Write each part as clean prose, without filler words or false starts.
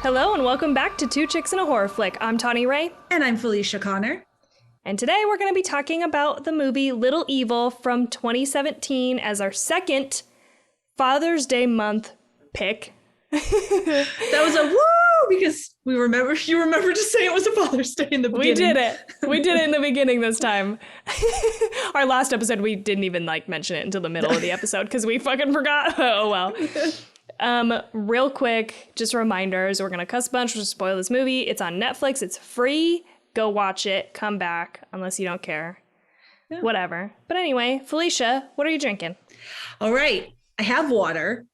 Hello and welcome back to Two Chicks and a Horror Flick. I'm Tawny Ray. And I'm Felicia Connor. And today we're going to be talking about the movie Little Evil from 2017 as our second Father's Day month pick. That was a woo because you remember to say it was a Father's Day in the beginning. We did it in the beginning this time. Our last episode, we didn't even mention it until the middle of the episode because we fucking forgot. Oh, well. Real quick, just reminders. We're going to cuss a bunch. We'll spoil this movie. It's on Netflix. It's free. Go watch it. Come back unless you don't care. Yeah. Whatever. But anyway, Felicia, what are you drinking? All right. I have water,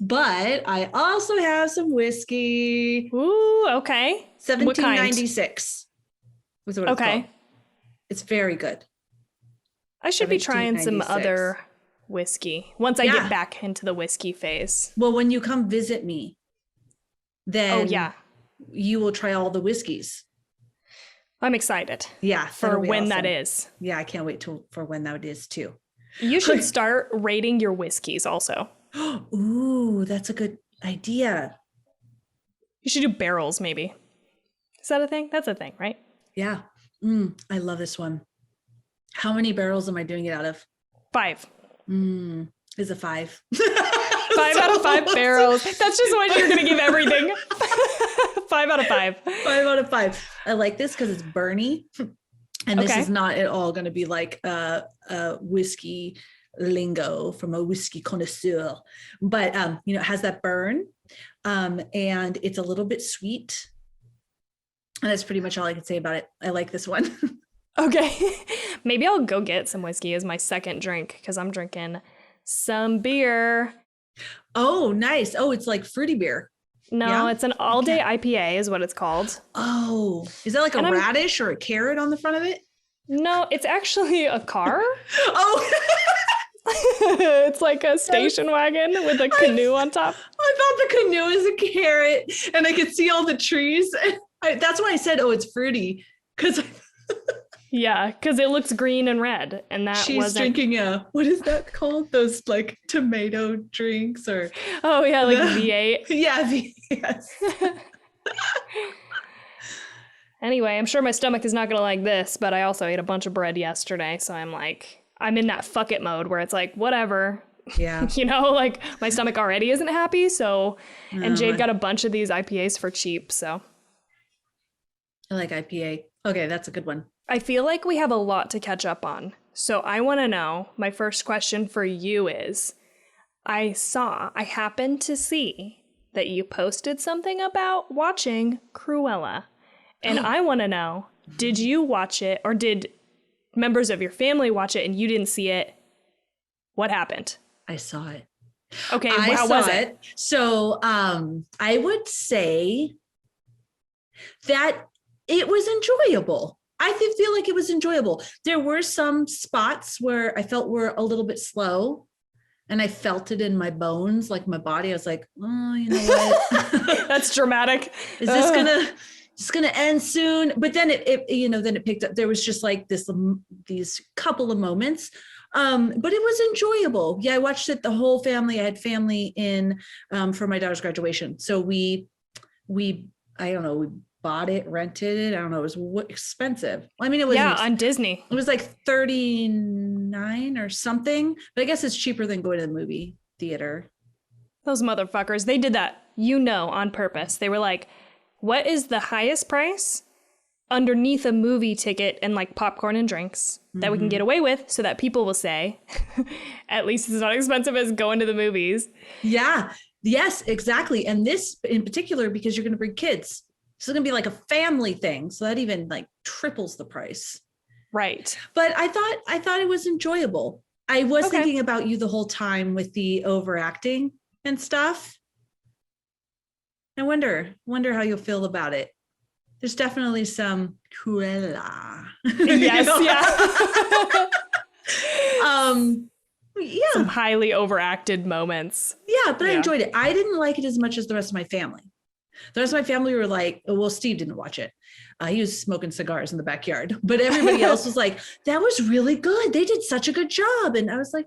but I also have some whiskey. Ooh, okay. 1796. Was what it's called. It's very good. I should be trying some other whiskey once I get back into the whiskey phase. Well, when you come visit me, then you will try all the whiskeys. I'm excited. Yeah. For when awesome. that is. Yeah, I can't wait for when that is too. You should start rating your whiskeys also. Ooh, that's a good idea. You should do barrels maybe. Is that a thing? That's a thing, right? Yeah. I love this one. How many barrels am I doing it out of? 5. Is it 5? 5 out of 5 barrels. That's just what you're going to give everything. 5 out of 5. 5 out of 5. I like this because it's Bernie. And this is not at all going to be like a whiskey lingo from a whiskey connoisseur. But, it has that burn. And it's a little bit sweet. And that's pretty much all I can say about it. I like this one. Okay. Maybe I'll go get some whiskey as my second drink because I'm drinking some beer. Oh, nice. Oh, it's like fruity beer. No, it's an all-day IPA is what it's called. Oh, is that like a radish or a carrot on the front of it? No, it's actually a car. Oh, it's like a station wagon with a canoe on top. I thought the canoe was a carrot and I could see all the trees. That's why I said, it's fruity. Yeah, because it looks green and red, and that she's drinking what is that called? Those like tomato drinks or like V8. Yeah, yes. Anyway, I'm sure my stomach is not gonna like this, but I also ate a bunch of bread yesterday, so I'm in that fuck it mode where it's like whatever. Yeah. My stomach already isn't happy, so and Jade got a bunch of these IPAs for cheap, so I like IPA. Okay, that's a good one. I feel like we have a lot to catch up on. So I want to know, my first question for you is, I happened to see that you posted something about watching Cruella. And I want to know, did you watch it or did members of your family watch it and you didn't see it? What happened? I saw it. Okay, how was it? So I would say that it was enjoyable. I feel like it was enjoyable. There were some spots where I felt were a little bit slow and I felt it in my bones, like my body. I was like, oh, you know what? That's dramatic. Is this gonna end soon? But then it picked up. There was just like these couple of moments. But it was enjoyable. Yeah, I watched it, the whole family. I had family in for my daughter's graduation. So we I don't know, we bought it, rented it. I don't know. It was expensive. I mean, it was on Disney. It was like $39 or something. But I guess it's cheaper than going to the movie theater. Those motherfuckers, they did that, on purpose. They were like, what is the highest price underneath a movie ticket and like popcorn and drinks that we can get away with so that people will say, at least it's not expensive as going to the movies. Yeah. Yes, exactly. And this in particular, because you're going to bring kids. So it's going to be like a family thing. So that even like triples the price. Right. But I thought it was enjoyable. I was thinking about you the whole time with the overacting and stuff. I wonder how you'll feel about it. There's definitely some Cruella. Yes, yeah. Some highly overacted moments. Yeah, but I enjoyed it. I didn't like it as much as the rest of my family. The rest of my family were like, well, Steve didn't watch it. He was smoking cigars in the backyard. But everybody else was like, that was really good. They did such a good job. And I was like,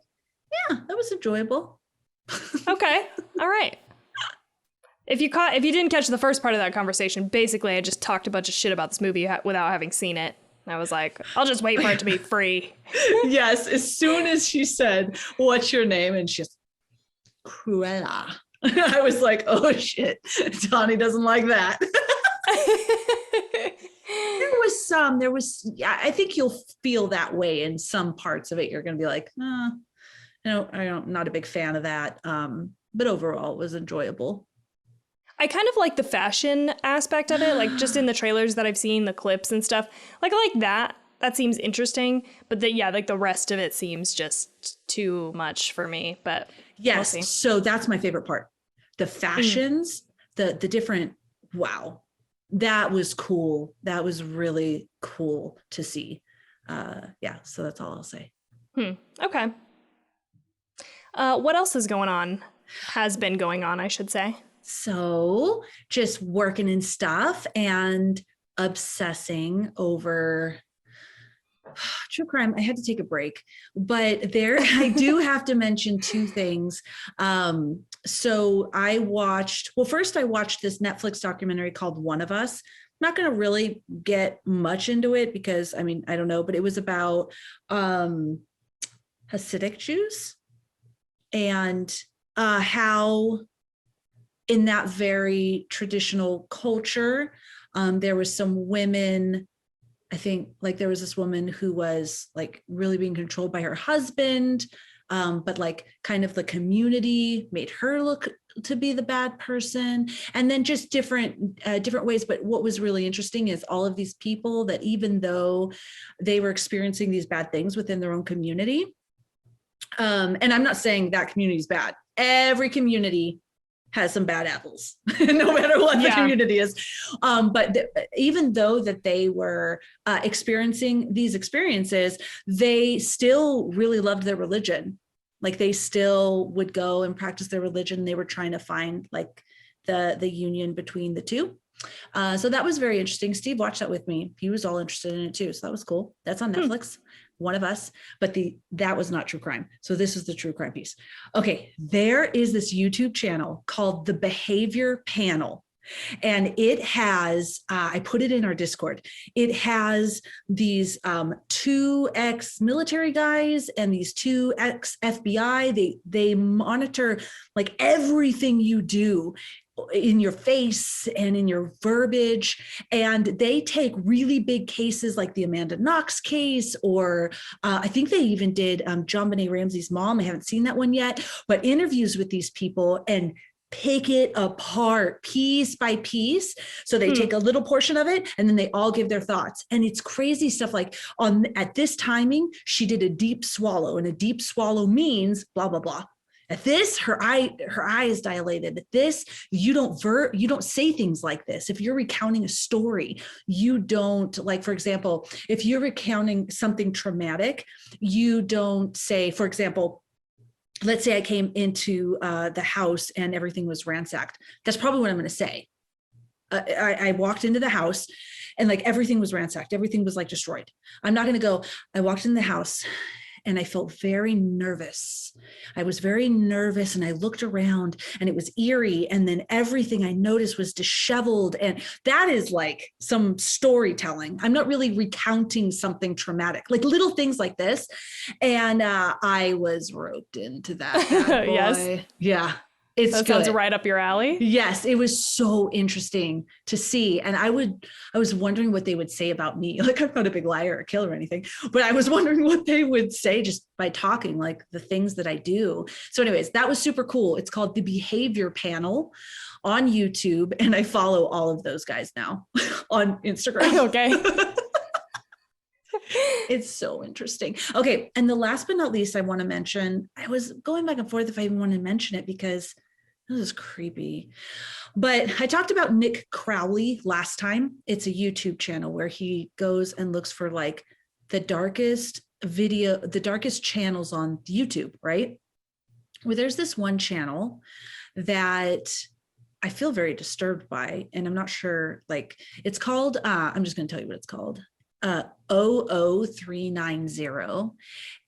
yeah, that was enjoyable. Okay. All right. If you didn't catch the first part of that conversation, basically I just talked a bunch of shit about this movie without having seen it. I was like, I'll just wait for it to be free. Yes, as soon as she said, "What's your name?" and she's Cruella, I was like, oh shit, Tawny doesn't like that. I think you'll feel that way in some parts of it. You're going to be like, I'm not a big fan of that. But overall, it was enjoyable. I kind of like the fashion aspect of it, like just in the trailers that I've seen, the clips and stuff. Like, I like that. That seems interesting. But like the rest of it seems just too much for me. But yes, we'll see. So that's my favorite part. The fashions, the different, wow, that was cool. That was really cool to see. So that's all I'll say. Okay. What else is going on? Has been going on, I should say. So just working and stuff and obsessing over true crime. I had to take a break, but I do have to mention two things. So first I watched this Netflix documentary called One of Us. I'm not going to really get much into it because I don't know, but it was about Hasidic Jews and how in that very traditional culture, there was some women, I think like there was this woman who was like really being controlled by her husband, but like kind of the community made her look to be the bad person, and then just different ways. But what was really interesting is all of these people that even though they were experiencing these bad things within their own community, and I'm not saying that community is bad. Every community has some bad apples, no matter what the community is. Even though that they were experiencing these experiences, they still really loved their religion. Like they still would go and practice their religion. They were trying to find like the union between the two. So that was very interesting. Steve watched that with me. He was all interested in it too. So that was cool. That's on Netflix. One of Us, but that was not true crime. So this is the true crime piece. Okay, there is this YouTube channel called The Behavior Panel. And it has, I put it in our Discord, it has these two ex-military guys and these two ex-FBI. They monitor like everything you do in your face and in your verbiage, and they take really big cases like the Amanda Knox case, or I think they even did John Benet Ramsey's mom. I haven't seen that one yet, but interviews with these people and pick it apart piece by piece. So they take a little portion of it and then they all give their thoughts. And it's crazy stuff like at this timing, she did a deep swallow, and a deep swallow means blah, blah, blah. At this, her eye is dilated. At this, you don't say things like this. If you're recounting a story, you don't, like, for example, if you're recounting something traumatic, you don't say, for example, let's say I came into the house and everything was ransacked. That's probably what I'm going to say. I walked into the house and like everything was ransacked. Everything was like destroyed. I'm not going to go, I walked in the house and I felt very nervous. I was very nervous and I looked around and it was eerie. And then everything I noticed was disheveled. And that is like some storytelling. I'm not really recounting something traumatic, like little things like this. And I was roped into that. Yes. Yeah. That sounds right up your alley. Yes, it was so interesting to see. And I was wondering what they would say about me. Like, I'm not a big liar or killer or anything, but I was wondering what they would say just by talking, like the things that I do. So anyways, that was super cool. It's called The Behavior Panel on YouTube. And I follow all of those guys now on Instagram. Okay. It's so interesting. Okay. And the last but not least, I want to mention, I was going back and forth if I even want to mention it because this is creepy. But I talked about Nick Crowley last time. It's a YouTube channel where he goes and looks for like the darkest channels on YouTube, right? Well, there's this one channel that I feel very disturbed by, and I'm not sure, like it's called, I'm just going to tell you what it's called. 00390.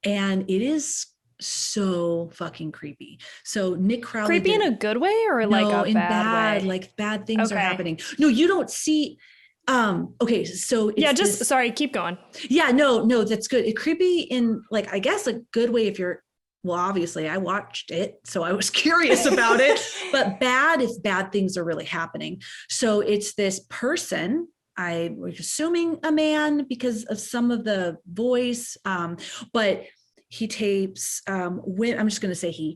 And it is so fucking creepy. So Nick Crowley, creepy in a good way or like no, a in bad way? like bad things are Okay. happening. No, you don't see. Okay, so it's Yeah, just sorry, keep going. yeah, no, that's good. It creepy in like, I guess, a good way if you're, well, obviously I watched it, so I was curious about it, but bad if bad things are really happening. So it's this person, I was assuming a man because of some of the voice, but he tapes I'm just going to say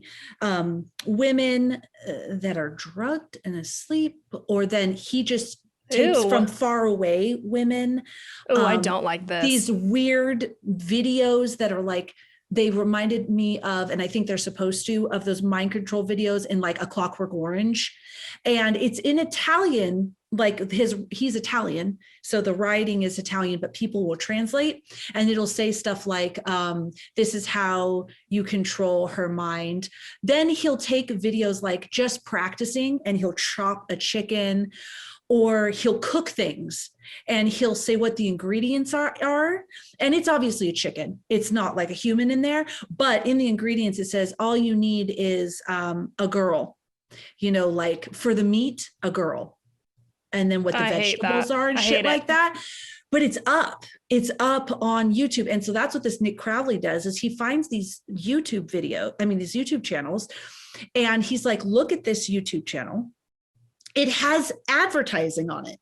women that are drugged and asleep, or then he just tapes Ew. from far away women. Oh, I don't like this. These weird videos that are like, they reminded me of, and I think they're supposed to, of those mind control videos in like A Clockwork Orange. And it's in Italian, like he's Italian. So the writing is Italian, but people will translate and it'll say stuff like, this is how you control her mind. Then he'll take videos like just practicing and he'll chop a chicken, or he'll cook things and he'll say what the ingredients are. And it's obviously a chicken. It's not like a human in there, but in the ingredients, it says all you need is a girl, like for the meat, a girl. And then what the vegetables are and shit like that. But it's up on YouTube. And so that's what this Nick Crowley does, is he finds these these YouTube channels. And he's like, look at this YouTube channel. It has advertising on it.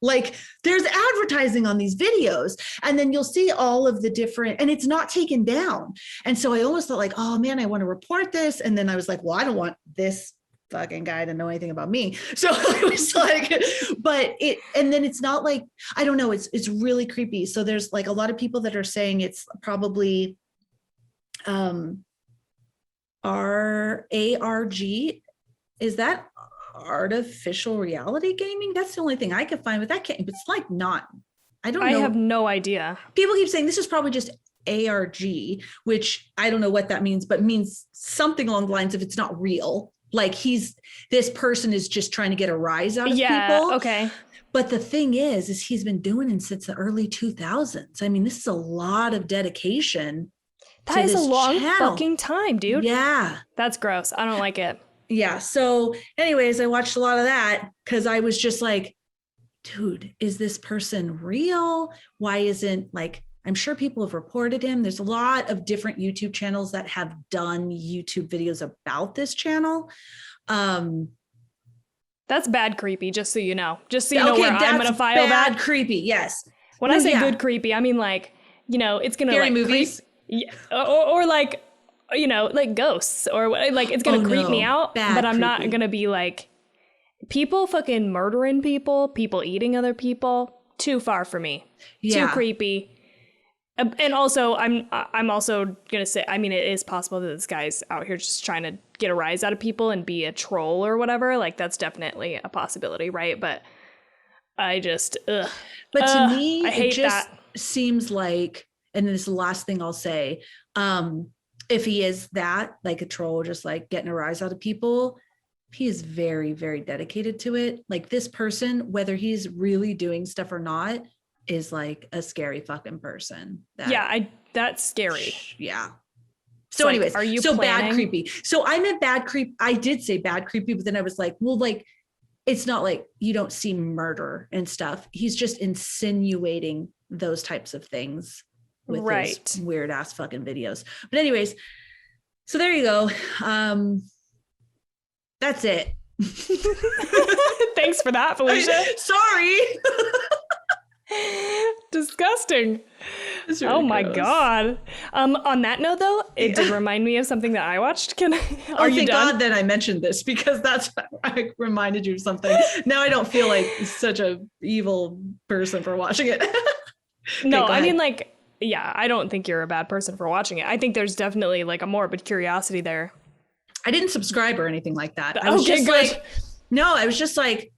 Like there's advertising on these videos, and then you'll see all of the different, and it's not taken down. And so I almost thought like, oh man, I want to report this. And then I was like, well, I don't want this fucking guy to know anything about me. So I was like, and then it's not like, I don't know, it's really creepy. So there's like a lot of people that are saying it's probably ARG. Is that artificial reality gaming? That's the only thing I could find with that. It's like not, I don't know. I have no idea. People keep saying this is probably just ARG, which I don't know what that means, but means something along the lines of it's not real. Like this person is just trying to get a rise out of people. Okay. But the thing is he's been doing it since the early 2000s. I mean, this is a lot of dedication. That is a long fucking time, dude. Yeah. That's gross. I don't like it. Yeah. So anyways, I watched a lot of that because I was just like, dude, is this person real? Why isn't, like, I'm sure people have reported him. There's a lot of different YouTube channels that have done YouTube videos about this channel. That's bad creepy, just so you know. Just so you know where I'm going to file that. Bad creepy, yes. When I say good creepy, I mean like, it's going to like movies. Or like, like ghosts, or like it's going to creep me out, but I'm not going to be like, people fucking murdering people eating other people, too far for me. Too creepy. And also, I'm also gonna say, I mean, it is possible that this guy's out here just trying to get a rise out of people and be a troll or whatever. Like that's definitely a possibility, right? But I just, But to me, it just seems like, and this is the last thing I'll say, if he is that, like a troll, just like getting a rise out of people, he is very, very dedicated to it. Like this person, whether he's really doing stuff or not, is like a scary fucking person. That's scary. Yeah. So anyways, are you bad creepy? So I meant bad creep. I did say bad creepy, but then I was like, well, like, it's not like you don't see murder and stuff. He's just insinuating those types of things with his weird ass fucking videos. But anyways, so there you go. That's it. Thanks for that, Felicia. Sorry. Disgusting. Really oh my gross. God. On that note, though, it did remind me of something that I watched. Are you thank done? God that I mentioned this, because that's I reminded you of something. Now I don't feel like such a evil person for watching it. No, I mean, like, yeah, I don't think you're a bad person for watching it. I think there's definitely like a morbid curiosity there. I didn't subscribe or anything like that. I was just like,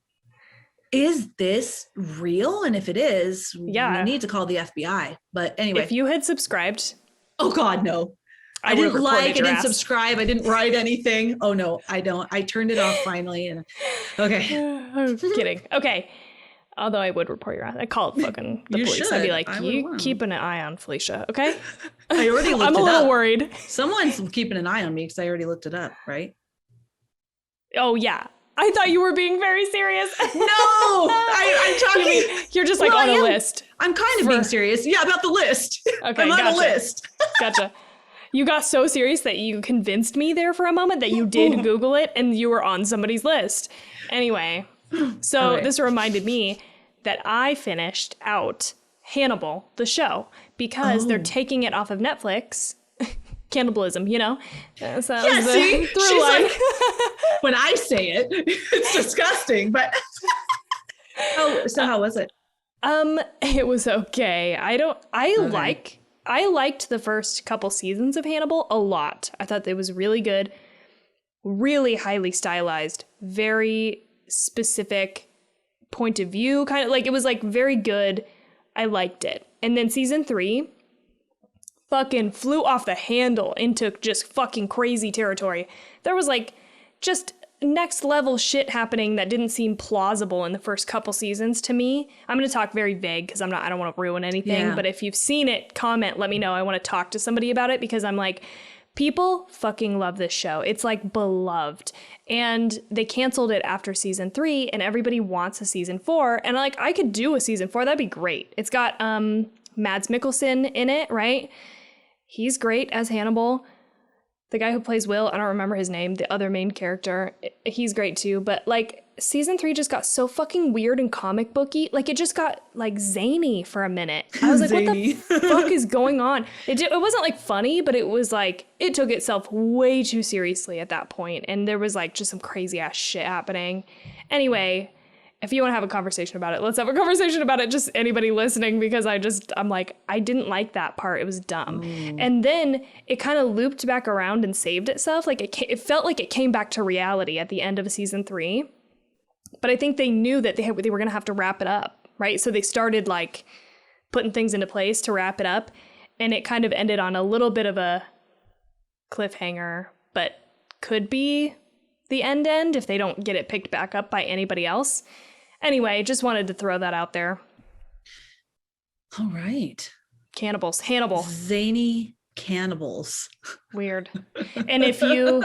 is this real? And if it is, we need to call the FBI. But anyway. If you had subscribed. Oh God, no. I didn't like, I didn't subscribe. I didn't write anything. Oh no, I don't. I turned it off finally. And okay. I'm kidding. Okay. Although I would report your ass. I'd call it fucking the You police. should. I'd be like, I would you want. keeping an eye on Felicia, okay? I already looked I'm a it little up. worried. Someone's keeping an eye on me because I already looked it up, right? Oh, yeah. I thought you were being very serious. No, I'm talking. You're just like on a list. I'm kind of being serious. Yeah, about the list. Okay, I'm on gotcha. a list. Gotcha. You got so serious that you convinced me there for a moment that you did Google it and you were on somebody's list. Anyway, so Okay. this reminded me that I finished out Hannibal, the show, because they're taking it off of Netflix. Cannibalism, you know? So that Yeah, was the see? through She's line. like, when I say it, it's disgusting, but. Oh, so how was it? It was okay. I liked the first couple seasons of Hannibal a lot. I thought it was really good, really highly stylized, very specific point of view, kind of like it was like very good. I liked it. And then season 3 fucking flew off the handle into just fucking crazy territory. There was like just next level shit happening that didn't seem plausible in the first couple seasons to me. I'm going to talk very vague because I don't want to ruin anything, but if you've seen it, comment, let me know. I want to talk to somebody about it because I'm like, people fucking love this show. It's like beloved. And they canceled it after season 3 and everybody wants a season 4. And like, I could do a season 4. That'd be great. It's got Mads Mikkelsen in it, right? He's great as Hannibal. The guy who plays Will, I don't remember his name, the other main character, he's great too. But like season 3 just got so fucking weird and comic booky. Like it just got like zany for a minute. I was like, what the fuck is going on? It wasn't like funny, but it was like, it took itself way too seriously at that point. And there was like just some crazy ass shit happening. Anyway, if you want to have a conversation about it, let's have a conversation about it. Just anybody listening, because I'm like, I didn't like that part. It was dumb. And then it kind of looped back around and saved itself. Like it felt like it came back to reality at the end of season 3. But I think they knew that they were going to have to wrap it up, right? So they started like putting things into place to wrap it up. And it kind of ended on a little bit of a cliffhanger, but could be the end if they don't get it picked back up by anybody else. Anyway, just wanted to throw that out there. All right. Cannibals. Hannibal. Zany cannibals. Weird. And if you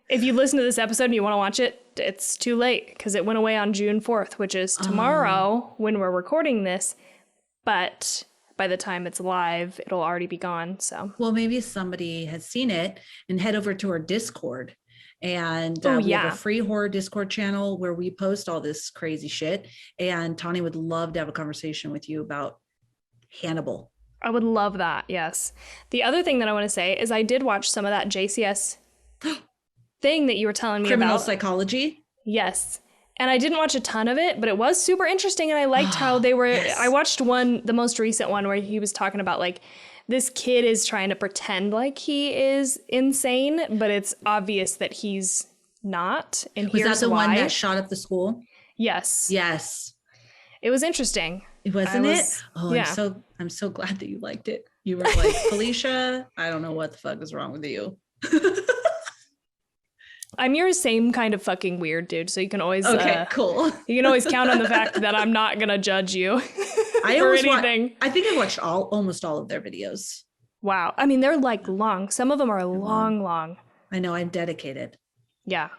listen to this episode and you want to watch it, it's too late because it went away on June 4th, which is tomorrow when we're recording this. But by the time it's live, it'll already be gone. So, well, maybe somebody has seen it and head over to our Discord. And we have a free horror Discord channel where we post all this crazy shit. And Tawny would love to have a conversation with you about Hannibal. I would love that. Yes. The other thing that I want to say is I did watch some of that JCS thing that you were telling me Criminal about. Psychology. Yes. And I didn't watch a ton of it, but it was super interesting. And I liked how they were, I watched the most recent one where he was talking about like, this kid is trying to pretend like he is insane, but it's obvious that he's not. And was here's that the why. one that shot up the school? Yes. Yes. It was interesting. Wasn't it? Oh, yeah. I'm so glad that you liked it. You were like, Felicia, I don't know what the fuck is wrong with you. I'm your same kind of fucking weird, dude. So you can always cool. You can always count on the fact that I'm not gonna judge you or anything. I think I watched almost all of their videos. Wow. I mean, they're like long. Some of them are long. I know. I'm dedicated. Yeah.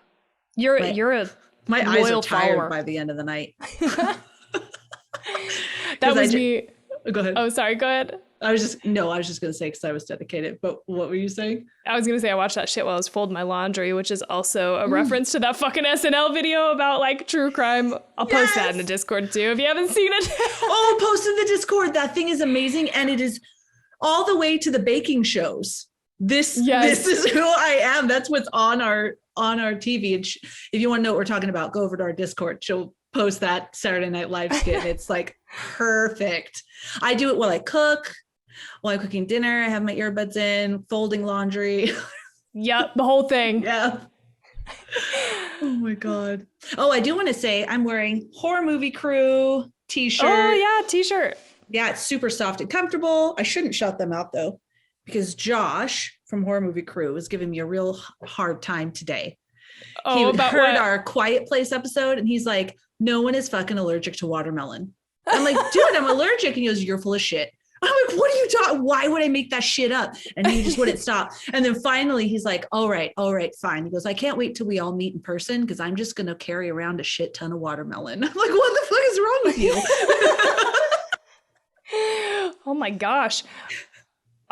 You're a my loyal eyes are tired follower by the end of the night. That was me. Go ahead. Oh, sorry. Go ahead. I was just going to say because I was dedicated, but what were you saying? I was going to say I watched that shit while I was folding my laundry, which is also a reference to that fucking SNL video about like true crime. I'll post that in the Discord too if you haven't seen it. Post in the Discord. That thing is amazing. And it is all the way to the baking shows. This is who I am. That's what's on our TV. And if you want to know what we're talking about, go over to our Discord. She'll post that Saturday Night Live skit. It's like perfect. I do it while I cook. While I'm cooking dinner, I have my earbuds in, folding laundry. Yep, the whole thing. Yeah. Oh my God. Oh, I do want to say I'm wearing Horror Movie Crew t-shirt. Oh yeah, t-shirt. Yeah, it's super soft and comfortable. I shouldn't shout them out though, because Josh from Horror Movie Crew was giving me a real hard time today. He heard our Quiet Place episode and he's like, no one is fucking allergic to watermelon. I'm like, dude, I'm allergic. And he goes, you're full of shit. I'm like, what are you talking? Why would I make that shit up? And he just wouldn't stop. And then finally he's like, all right, fine. He goes, I can't wait till we all meet in person because I'm just going to carry around a shit ton of watermelon. I'm like, what the fuck is wrong with you? Oh my gosh.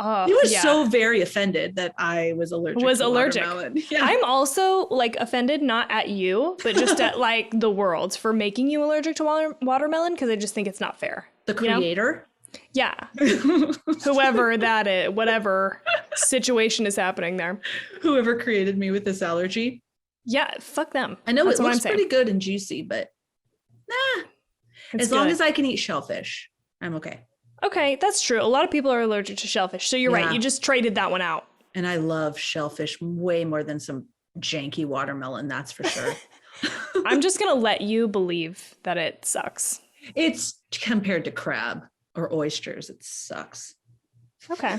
He was so very offended that I was allergic to watermelon. Yeah. I'm also like offended, not at you, but just at like the world for making you allergic to watermelon because I just think it's not fair. The creator? Yeah. Whoever that is, whatever situation is happening there. Whoever created me with this allergy. Yeah, fuck them. I know it looks pretty good and juicy, but as long as I can eat shellfish, I'm okay. Okay, that's true. A lot of people are allergic to shellfish. So you're right. You just traded that one out. And I love shellfish way more than some janky watermelon, that's for sure. I'm just going to let you believe that it sucks. It's compared to crab or oysters, it sucks. Okay.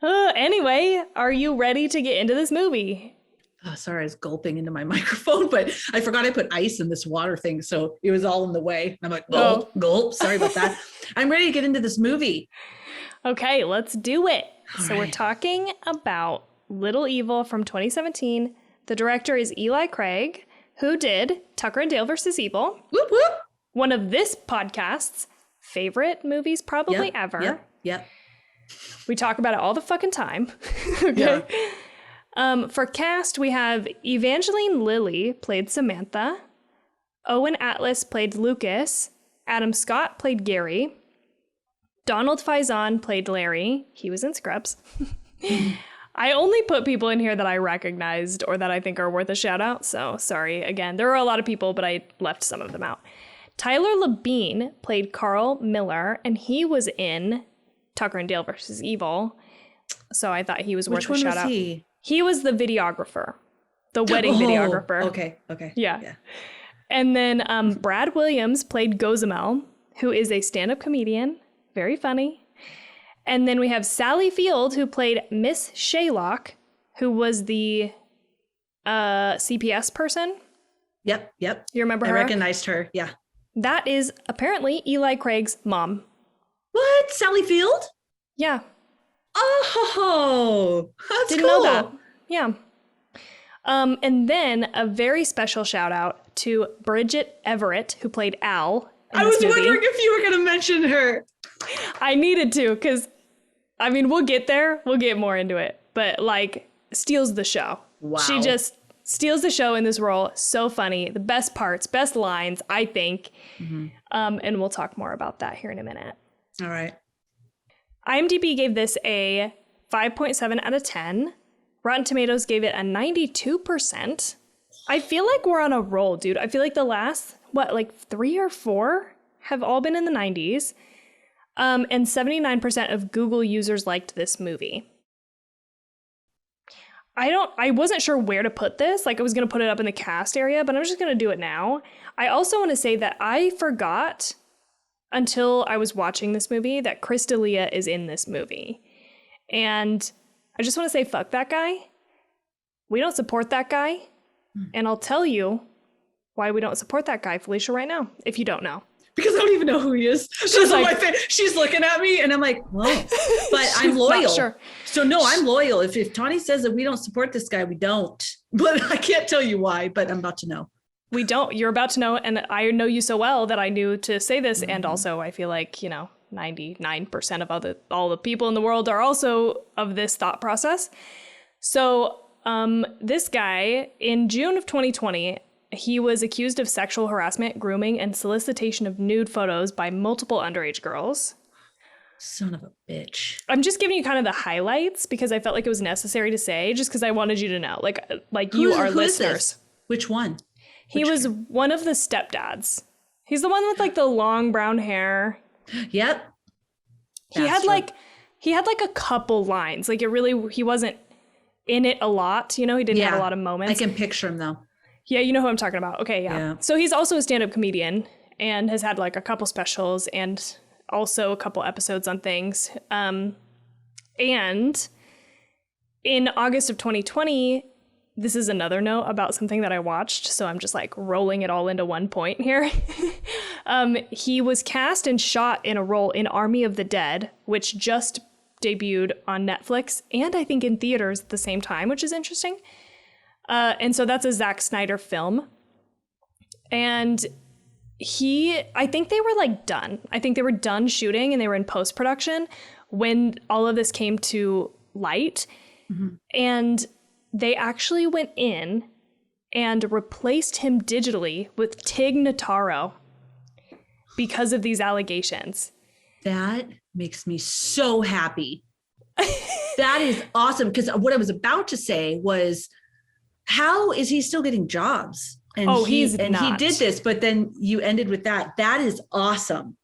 Anyway, are you ready to get into this movie? Oh, sorry, I was gulping into my microphone, but I forgot I put ice in this water thing, so it was all in the way. And I'm like, gulp. Sorry about that. I'm ready to get into this movie. Okay, let's do it. All We're talking about Little Evil from 2017. The director is Eli Craig, who did Tucker and Dale versus Evil. Whoop, whoop. One of this podcast's favorite movies probably ever. Yep. We talk about it all the fucking time. Okay. Yeah. For cast, we have Evangeline Lilly played Samantha. Owen Atlas played Lucas. Adam Scott played Gary. Donald Faison played Larry. He was in Scrubs. I only put people in here that I recognized or that I think are worth a shout out. So sorry again. There are a lot of people, but I left some of them out. Tyler Labine played Carl Miller, and he was in Tucker and Dale versus Evil. So I thought he was worth a shout out. He? He was the videographer, the wedding videographer. Okay. Yeah. And then Brad Williams played Gozamel, who is a stand-up comedian. Very funny. And then we have Sally Field, who played Miss Shaylock, who was the CPS person. Yep. You remember her? I recognized her, yeah. That is apparently Eli Craig's mom. What? Sally Field? Yeah. Oh, that's Didn't know that. Yeah. And then a very special shout out to Bridget Everett, who played Al in this movie. Wondering if you were going to mention her. I needed to, because, I mean, we'll get there. We'll get more into it. But, like, steals the show. Wow. She just steals the show in this role. So funny. The best parts, best lines, I think. Mm-hmm. And we'll talk more about that here in a minute. All right. IMDb gave this a 5.7 out of 10. Rotten Tomatoes gave it a 92%. I feel like we're on a roll, dude. I feel like the last, 3 or 4 have all been in the 90s. And 79% of Google users liked this movie. I wasn't sure where to put this. Like, I was going to put it up in the cast area, but I'm just going to do it now. I also want to say that I forgot until I was watching this movie that Chris D'Elia is in this movie. And I just want to say, fuck that guy. We don't support that guy. And I'll tell you why we don't support that guy, Felicia, right now, if you don't know. Because I don't even know who he is. She's like, she's looking at me and I'm like, whoa, but I'm loyal. Sure. So no, I'm loyal. If Tawny says that we don't support this guy, we don't. But I can't tell you why, but I'm about to know. We don't. You're about to know. And I know you so well that I knew to say this. Mm-hmm. And also I feel like, 99% of all the people in the world are also of this thought process. So this guy, in June of 2020, he was accused of sexual harassment, grooming, and solicitation of nude photos by multiple underage girls. Son of a bitch. I'm just giving you kind of the highlights because I felt like it was necessary to say, just because I wanted you to know. Like you are listeners. Which one? He was one of the stepdads. He's the one with the long brown hair. Yep. He had a couple lines. He wasn't in it a lot. He didn't have a lot of moments. I can picture him though. Yeah, you know who I'm talking about. Okay, yeah. So he's also a stand-up comedian and has had a couple specials and also a couple episodes on things. And in August of 2020, this is another note about something that I watched, so I'm just like rolling it all into one point here. He was cast and shot in a role in Army of the Dead, which just debuted on Netflix and I think in theaters at the same time, which is interesting. And so that's a Zack Snyder film. And I think they were like done. I think they were done shooting and they were in post-production when all of this came to light. Mm-hmm. And they actually went in and replaced him digitally with Tig Notaro because of these allegations. That makes me so happy. That is awesome. Because what I was about to say was, how is he still getting jobs? And he did this, but then you ended with that. That is awesome.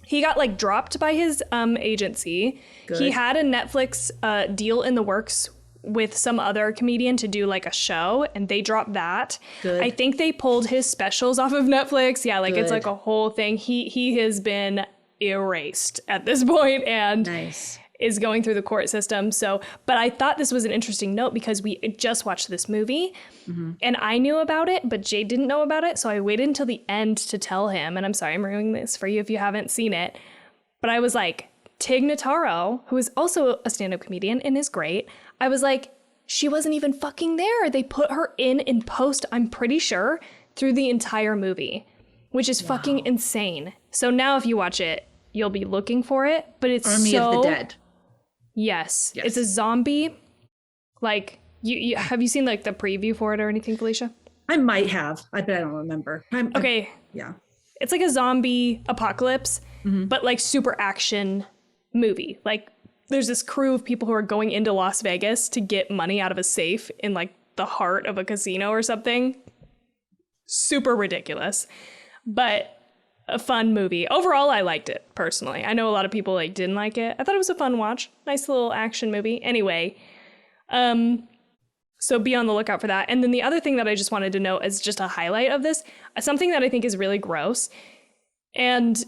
He got like dropped by his agency. Good. He had a Netflix deal in the works with some other comedian to do like a show, and they dropped that. Good. I think they pulled his specials off of Netflix. Yeah, like Good. It's like a whole thing. He has been erased at this point and is going through the court system. So, but I thought this was an interesting note because we just watched this movie and I knew about it, but Jay didn't know about it. So I waited until the end to tell him. And I'm sorry, I'm ruining this for you if you haven't seen it. But I was like, Tig Notaro, who is also a stand-up comedian and is great. I was like, she wasn't even fucking there. They put her in post, I'm pretty sure, through the entire movie, which is fucking insane. So now if you watch it, you'll be looking for it, but it's Army of the Dead. Yes. It's a zombie. Like, you have you seen like the preview for it or anything, Felicia? I might have. I bet I don't remember. Okay. Yeah. It's like a zombie apocalypse, but like super action movie. Like there's this crew of people who are going into Las Vegas to get money out of a safe in like the heart of a casino or something. Super ridiculous, but a fun movie. Overall, I liked it personally. I know a lot of people like didn't like it. I thought it was a fun watch. Nice little action movie. Anyway, so be on the lookout for that. And then the other thing that I just wanted to note as just a highlight of this, something that I think is really gross. And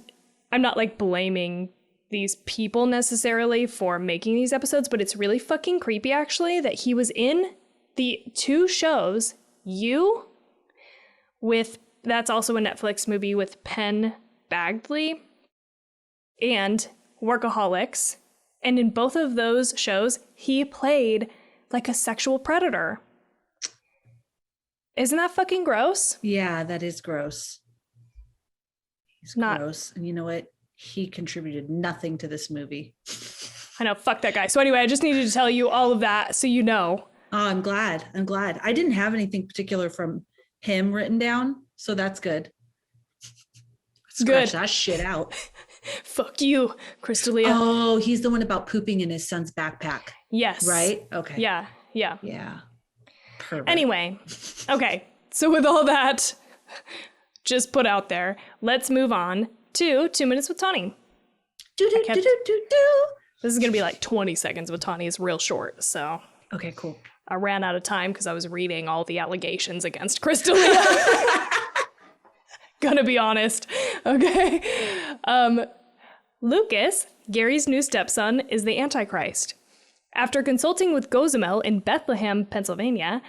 I'm not like blaming these people necessarily for making these episodes, but it's really fucking creepy actually that he was in the two shows, that's also a Netflix movie with Penn Badgley, and Workaholics. And in both of those shows, he played like a sexual predator. Isn't that fucking gross? Yeah, that is gross. He's gross. And you know what? He contributed nothing to this movie. I know, fuck that guy. So anyway, I just needed to tell you all of that so you know. Oh, I'm glad. I didn't have anything particular from him written down, so that's good. Scratch that shit out. Fuck you, Crystalia. Oh, he's the one about pooping in his son's backpack. Yes. Right? Okay. Yeah. Perfect. Anyway, okay. So with all that just put out there, let's move on to 2 Minutes with Tawny. This is going to be like 20 seconds with Tawny. It's real short, so. Okay, cool. I ran out of time because I was reading all the allegations against Crystalia. Gonna be honest. Okay. Lucas, Gary's new stepson, is the Antichrist. After consulting with Gozumel in Bethlehem, Pennsylvania,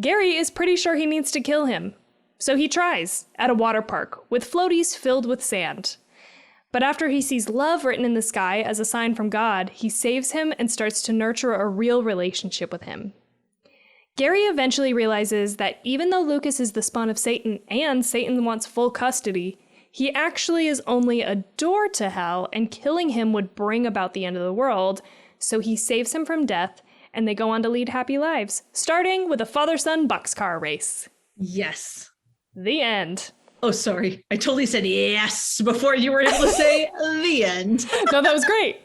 Gary is pretty sure he needs to kill him. So he tries at a water park with floaties filled with sand. But after he sees love written in the sky as a sign from God, he saves him and starts to nurture a real relationship with him. Gary eventually realizes that even though Lucas is the spawn of Satan and Satan wants full custody, he actually is only a door to hell, and killing him would bring about the end of the world, so he saves him from death, and they go on to lead happy lives, starting with a father-son boxcar race. Yes. The end. Oh, sorry. I totally said yes before you were able to say the end. No, that was great.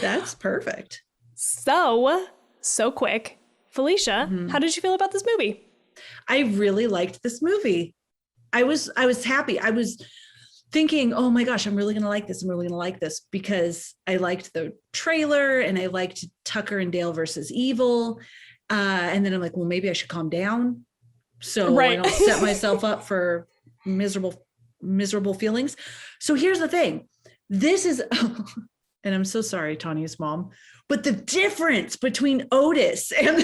That's perfect. So quick. Felicia, how did you feel about this movie? I really liked this movie. I was happy. I was thinking, oh my gosh, I'm really going to like this. I'm really going to like this because I liked the trailer and I liked Tucker and Dale versus Evil. And then I'm like, well, maybe I should calm down so I don't set myself up for miserable feelings. So here's the thing. This is and I'm so sorry, Tawny's mom, but the difference between Otis and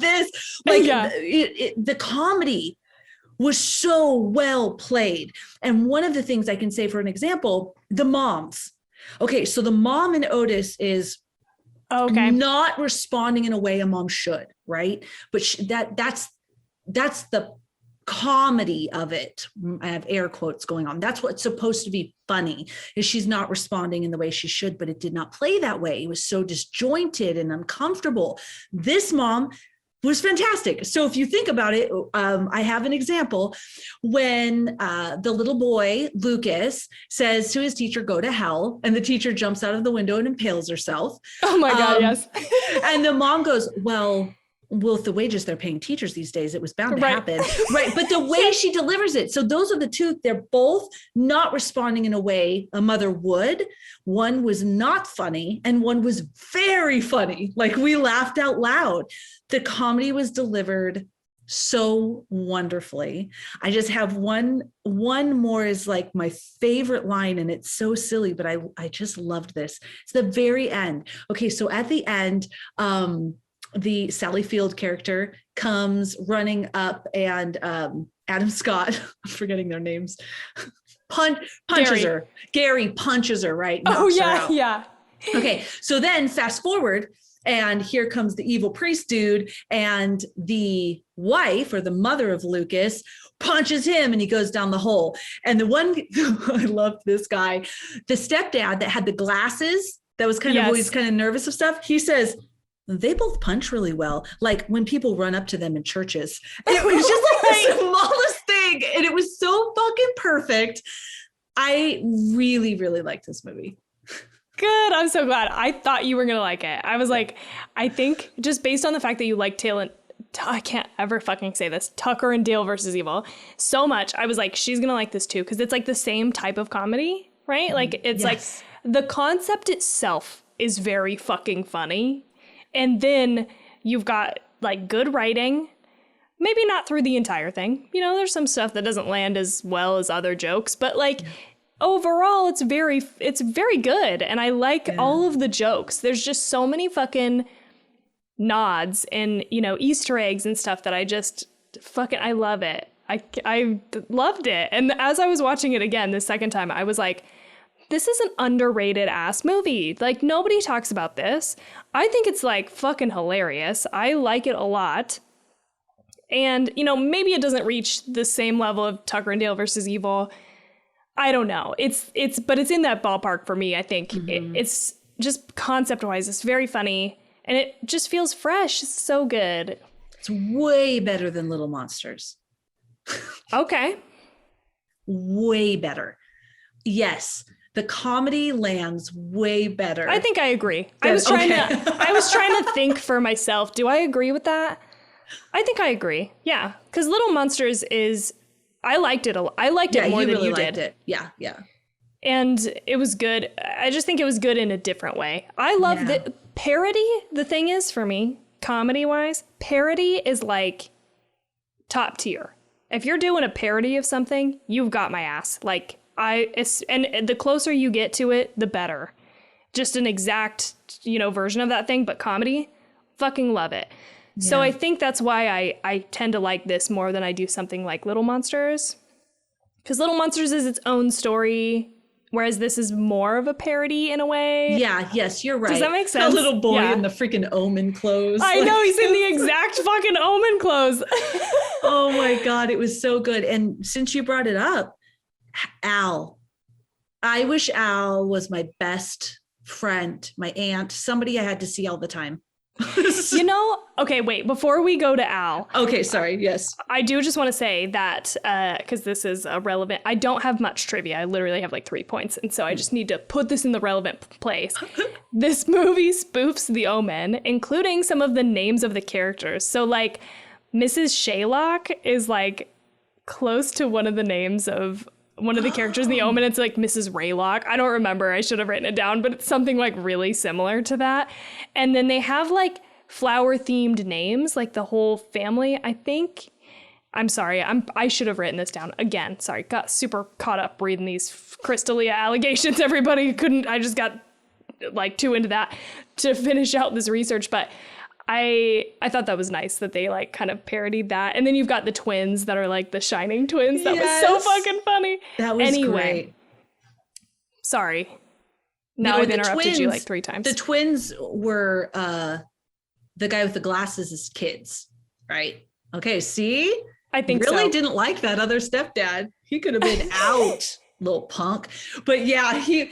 this, like the comedy was so well played. And one of the things I can say, for an example, the moms. Okay, so the mom in Otis is not responding in a way a mom should, right? But that's the comedy of it. I have air quotes going on. That's what's supposed to be funny, is she's not responding in the way she should, but it did not play that way. It was so disjointed and uncomfortable. This mom was fantastic. So if you think about it, I have an example when the little boy, Lucas, says to his teacher, go to hell. And the teacher jumps out of the window and impales herself. Oh my God, yes. And the mom goes, well, with the wages they're paying teachers these days, it was bound to happen. Right. But the way she delivers it. So those are the two, they're both not responding in a way a mother would. One was not funny and one was very funny. Like, we laughed out loud. The comedy was delivered so wonderfully. I just have one more is like my favorite line, and it's so silly, but I just loved this. It's the very end. Okay. So at the end, the Sally Field character comes running up, and Adam Scott, I'm forgetting their names, punches her. Gary punches her, right? Knocks her out. Yeah. Okay, so then fast forward, and here comes the evil priest dude, and the wife, or the mother of Lucas, punches him, and he goes down the hole. And the one, I love this guy, the stepdad that had the glasses, that was kind of always kind of nervous of stuff, he says, they both punch really well. Like when people run up to them in churches. It was just like the smallest thing. And it was so fucking perfect. I really, really liked this movie. Good. I'm so glad. I thought you were going to like it. I was like, I think just based on the fact that you like I can't ever fucking say this, Tucker and Dale versus Evil so much. I was like, she's going to like this too. Cause it's like the same type of comedy, right? Like it's like the concept itself is very fucking funny. And then you've got like good writing, maybe not through the entire thing. You know, there's some stuff that doesn't land as well as other jokes, but like overall, it's very good. And I like all of the jokes. There's just so many fucking nods and, you know, Easter eggs and stuff that I just I love it. I loved it. And as I was watching it again the second time, I was like, this is an underrated ass movie. Like, nobody talks about this. I think it's like fucking hilarious. I like it a lot. And, you know, maybe it doesn't reach the same level of Tucker and Dale versus Evil. I don't know. But it's in that ballpark for me, I think. It's just concept wise, it's very funny. And it just feels fresh. It's so good. It's way better than Little Monsters. Okay. Way better. Yes. The comedy lands way better. I think I agree. I was trying to think for myself. Do I agree with that? I think I agree. Yeah. Because Little Monsters I liked it a lot. I liked it more than you did. It. Yeah. And it was good. I just think it was good in a different way. I love the parody. The thing is, for me, comedy wise, parody is like top tier. If you're doing a parody of something, you've got my ass. Like, and the closer you get to it, the better. Just an exact, you know, version of that thing, but comedy, fucking love it. Yeah. So I think that's why I tend to like this more than I do something like Little Monsters. Because Little Monsters is its own story, whereas this is more of a parody in a way. Yeah, yes, you're right. Does that make sense? The little boy in the freaking Omen clothes. I know, he's in the exact fucking Omen clothes. Oh my God, it was so good. And since you brought it up, Al. I wish Al was my best friend, my aunt, somebody I had to see all the time. You know, okay, wait, before we go to Al. Okay, sorry, yes. I do just want to say that, because this is relevant, I don't have much trivia. I literally have like 3 points. And so I just need to put this in the relevant place. This movie spoofs The Omen, including some of the names of the characters. So like Mrs. Shaylock is like close to one of the names of one of the characters in The Omen. It's like Mrs. Raylock. I don't remember. I should have written it down, but it's something like really similar to that. And then they have like flower themed names, like the whole family, I think. I'm sorry. I should have written this down again. Sorry. Got super caught up reading these Crystalia allegations. Everybody couldn't. I just got like too into that to finish out this research, but I thought that was nice that they like kind of parodied that. And then you've got the twins that are like the Shining twins. That was so fucking funny. That was great. Sorry. Now I've interrupted you like 3 times. The twins were the guy with the glasses is kids, right? Okay, see? I think really didn't like that other stepdad. He could have been out, little punk. But yeah, I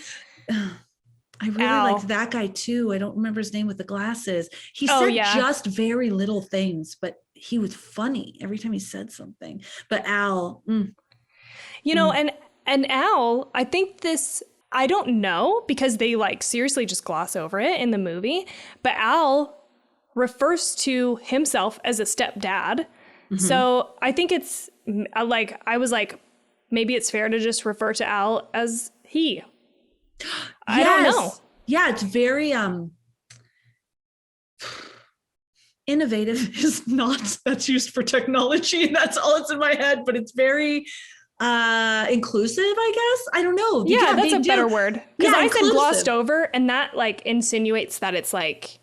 really liked that guy too. I don't remember his name with the glasses. He said just very little things, but he was funny every time he said something. But Al, you know, and Al, I think this, I don't know because they like seriously just gloss over it in the movie, but Al refers to himself as a stepdad. So I think it's like, I was like, maybe it's fair to just refer to Al as he. I don't know. Yeah, it's very innovative is not that's used for technology. That's all that's in my head, but it's very inclusive, I guess. I don't know. Yeah, that's a better word. Because I said glossed over, and that like insinuates that it's like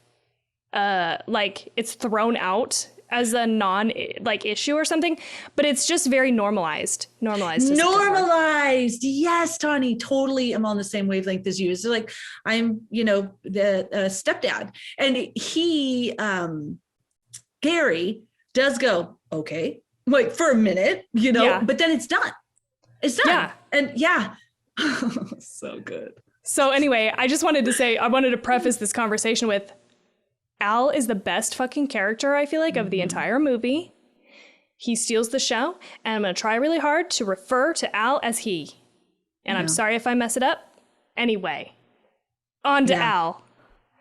it's thrown out as a non like issue or something, but it's just very normalized. Normalized. Yes, Tawny, totally. I'm on the same wavelength as you. So like, I'm, the stepdad, and he, Gary does go, okay, like for a minute, but then it's done. It's done. Yeah. And so good. So anyway, I wanted to preface this conversation with, Al is the best fucking character, I feel like, of the entire movie. He steals the show, and I'm going to try really hard to refer to Al as he. And I'm sorry if I mess it up. Anyway, on to Al.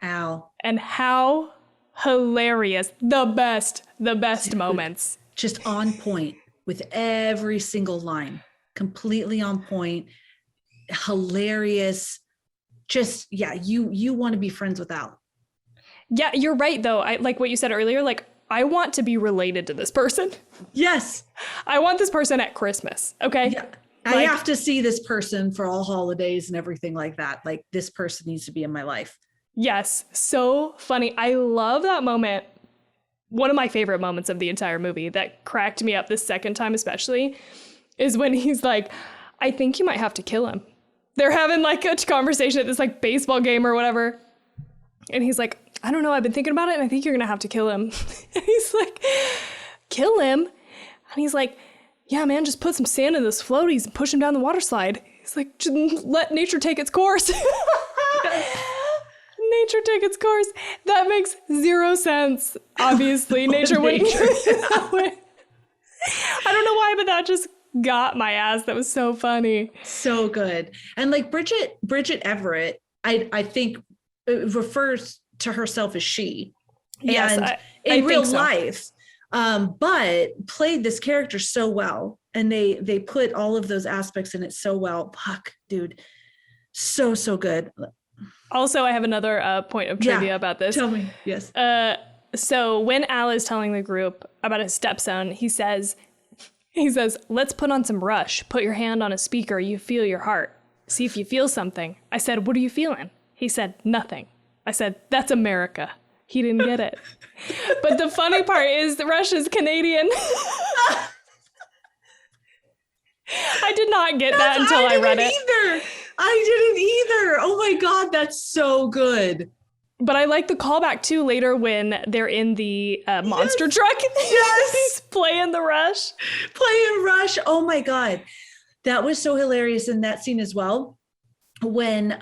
Al. And how hilarious. The best moments. Just on point with every single line. Completely on point. Hilarious. Just, you want to be friends with Al. Yeah, you're right, though. I like what you said earlier. Like, I want to be related to this person. Yes. I want this person at Christmas. Okay. Yeah. I have to see this person for all holidays and everything like that. Like, this person needs to be in my life. Yes. So funny. I love that moment. One of my favorite moments of the entire movie that cracked me up the second time, especially, is when he's like, I think you might have to kill him. They're having like a conversation at this like baseball game or whatever. And he's like, I don't know, I've been thinking about it, and I think you're gonna have to kill him. And he's like, kill him? And he's like, yeah, man, just put some sand in those floaties and push him down the water slide. He's like, just let nature take its course. Nature take its course. That makes 0 sense. Obviously, nature wouldn't do it that way. I don't know why, but that just got my ass. That was so funny. So good. And like Bridget Everett, I think refers to herself as she. Yes, and in real life, but played this character so well, and they put all of those aspects in it so well. Fuck, dude, so good. Also, I have another point of trivia about this. Tell me. Yes. So when Al is telling the group about his stepson, he says, let's put on some Rush. Put your hand on a speaker. You feel your heart. See if you feel something. I said, what are you feeling? He said, nothing. I said, that's America. He didn't get it. But the funny part is Rush is Canadian. I did not get that until I read it. I didn't either. Oh my God, that's so good. But I like the callback too later when they're in the monster truck. Yes. He's playing the Rush. Playing Rush. Oh my God. That was so hilarious in that scene as well. When,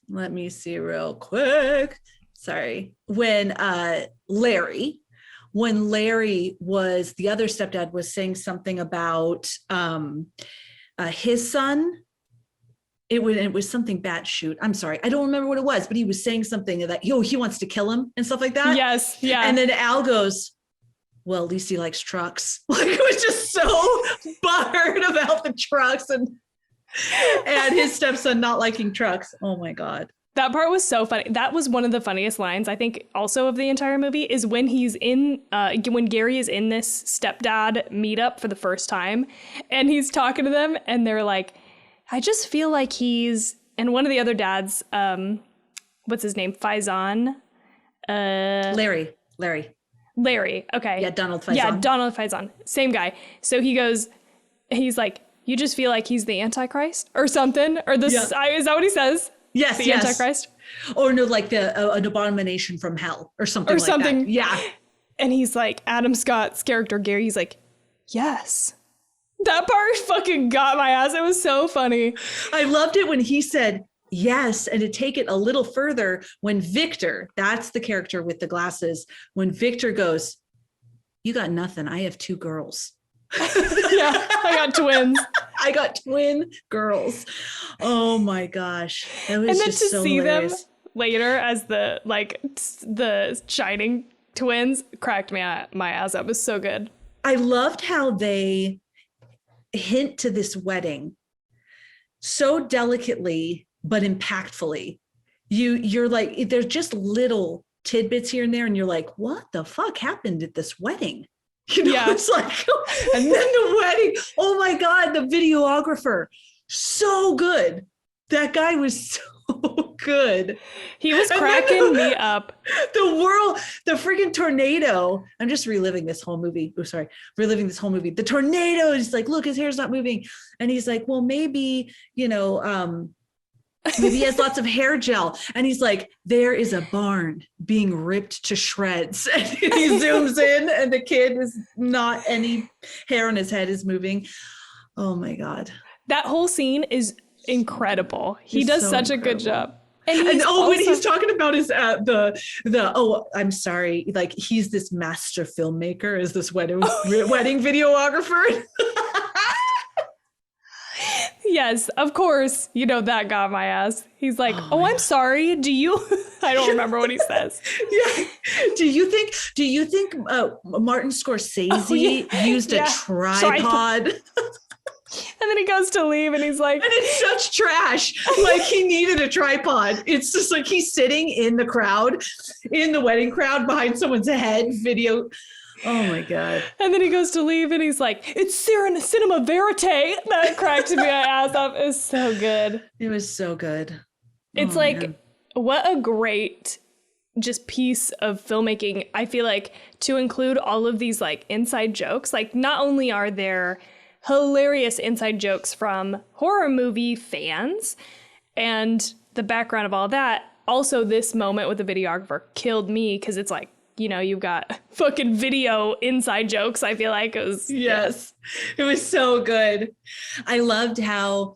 let me see real quick. Sorry. When Larry was, the other stepdad was saying something about his son. It was something batshit. I'm sorry. I don't remember what it was, but he was saying something that, he wants to kill him and stuff like that. Yes. Yeah. And then Al goes, well, at least he likes trucks. Like, it was just so butthurt about the trucks and his stepson not liking trucks. Oh my God. That part was so funny. That was one of the funniest lines, I think, also of the entire movie, is when he's when Gary is in this stepdad meetup for the first time, and he's talking to them, and they're like, I just feel like and one of the other dads, what's his name? Faison. Larry. Larry. Okay. Yeah, Donald Faison. Yeah, Donald Faison. Same guy. So he's like, you just feel like he's the Antichrist or something? Or this, is that what he says? Yes, the Antichrist? Or no, like an abomination from hell or something like that. Yeah. And he's like, Adam Scott's character, Gary, he's like, yes. That part fucking got my ass. It was so funny. I loved it when he said yes. And to take it a little further, when Victor, that's the character with the glasses, when Victor goes, you got nothing. I have 2 girls. Yeah, I got twins. I got twin girls. Oh my gosh. That was and then just to so see hilarious. them later as the Shining twins cracked my ass up. It was so good. I loved how they hint to this wedding so delicately but impactfully. You're like, there's just little tidbits here and there, and you're like, what the fuck happened at this wedding? Yeah. It's like, and then the wedding. Oh my God, the videographer, so good. That guy was so good. He was cracking me up. The freaking tornado. I'm just reliving this whole movie. Oh, sorry. Reliving this whole movie. The tornado is like, look, his hair's not moving. And he's like, well, maybe, maybe he has lots of hair gel. And he's like, there is a barn being ripped to shreds. And he zooms in and the kid is not any hair on his head is moving. Oh my God. That whole scene is incredible. He does so such incredible. A good job. And when he's talking about his I'm sorry, like he's this master filmmaker, is this wedding videographer. Yes, of course. That got my ass. He's like, I'm sorry. Do you? I don't remember what he says. Yeah. Do you think Martin Scorsese used a tripod? And then he goes to leave and he's like, and it's such trash. Like he needed a tripod. It's just like he's sitting in the crowd, in the wedding crowd behind someone's head video. Oh my God. And then he goes to leave and he's like, it's cinema verite. That cracked me ass up. It was so good. It was so good. It's man. What a great just piece of filmmaking. I feel like to include all of these like inside jokes, like not only are there hilarious inside jokes from horror movie fans and the background of all that. Also, this moment with the videographer killed me because it's like, you've got fucking video inside jokes. I feel like it was. Yes, it was so good. I loved how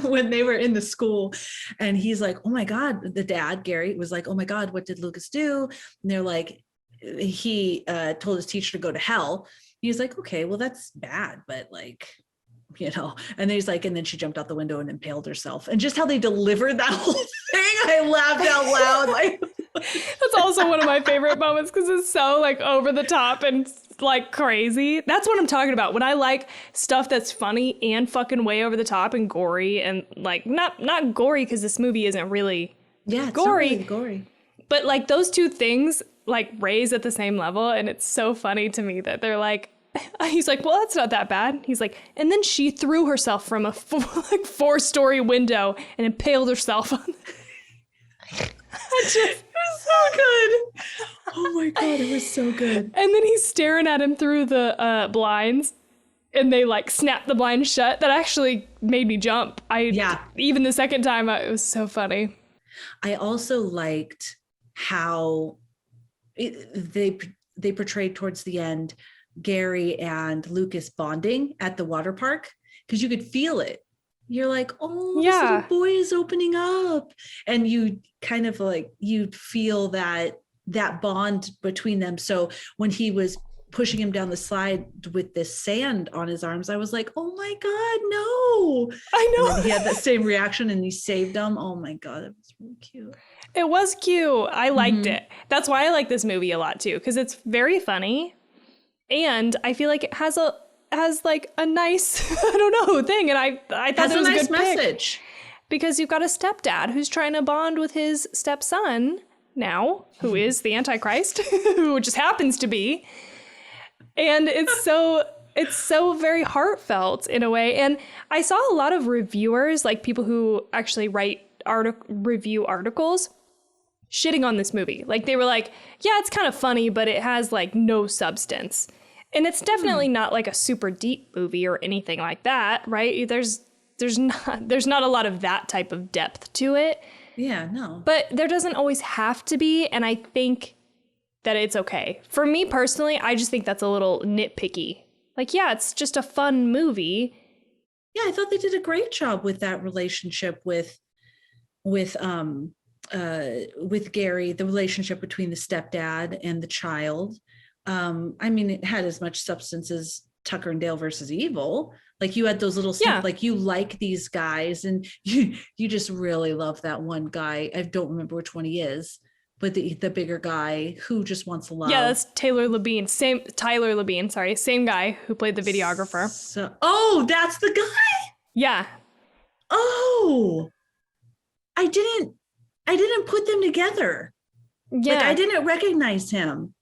when they were in the school and he's like, oh my God, the dad, Gary, was like, oh my God, what did Lucas do? And they're like, he told his teacher to go to hell. He's like, okay, well, that's bad, but like, and then he's like, and then she jumped out the window and impaled herself. And just how they delivered that whole thing, I laughed out loud. Like, that's also one of my favorite moments because it's so like over the top and like crazy. That's what I'm talking about. When I like stuff that's funny and fucking way over the top and gory and like not gory because this movie isn't really gory. But like those two things like raise at the same level, and it's so funny to me that they're like, he's like, well, that's not that bad. He's like, and then she threw herself from a 4-story window and impaled herself on. It was so good. Oh my God, it was so good. And then he's staring at him through the blinds, and they like snap the blinds shut. That actually made me jump. Even the second time, it was so funny. I also liked how they portrayed towards the end Gary and Lucas bonding at the water park, because you could feel it. You're like, oh, this little boy is opening up, and you kind of like you feel that bond between them. So when he was pushing him down the slide with this sand on his arms, I was like, oh my God, no. I know. And he had that same reaction and he saved them. Oh my God, it was really cute. It was cute. I liked it. That's why I like this movie a lot too, because it's very funny, and I feel like it has like a nice thing, and I thought it was a nice good message pick, because you've got a stepdad who's trying to bond with his stepson now, who is the Antichrist, who just happens to be, and it's so very heartfelt in a way. And I saw a lot of reviewers, like people who actually write review articles, shitting on this movie. Like, they were like, yeah, it's kind of funny, but it has like no substance. And it's definitely not like a super deep movie or anything like that, right? There's not a lot of that type of depth to it. Yeah, no. But there doesn't always have to be, and I think that it's okay. For me personally, I just think that's a little nitpicky. Like, yeah, it's just a fun movie. Yeah, I thought they did a great job with that relationship with Gary, the relationship between the stepdad and the child. I mean, it had as much substance as Tucker and Dale versus Evil. Like, you had those little stuff, like, you like these guys, and you just really love that one guy. I don't remember which one he is, but the bigger guy who just wants love. Yeah, that's Tyler Labine, same guy who played the videographer. So, oh, that's the guy. Yeah. Oh, I didn't put them together. Yeah. Like, I didn't recognize him.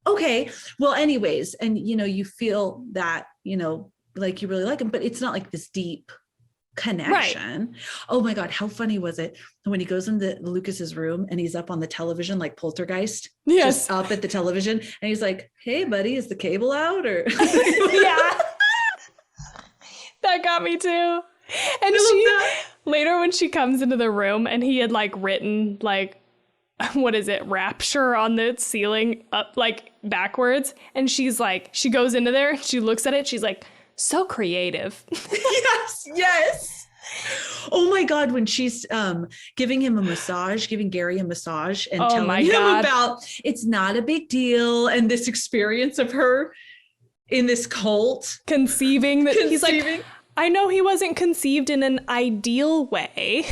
Okay. Well, anyways, and you feel that, like, you really like him, but it's not like this deep connection. Right. Oh my God, how funny was it when he goes into Lucas's room and he's up on the television like Poltergeist? Yes. Just up at the television, and he's like, "Hey buddy, is the cable out?" Or yeah. That got me too. And later when she comes into the room and he had like written like, what is it, rapture on the ceiling up like backwards, and she's like, she goes into there, she looks at it, she's like, so creative. yes. Oh my God, when she's giving Gary a massage and telling him about it's not a big deal, and this experience of her in this cult conceiving. He's like, I know he wasn't conceived in an ideal way.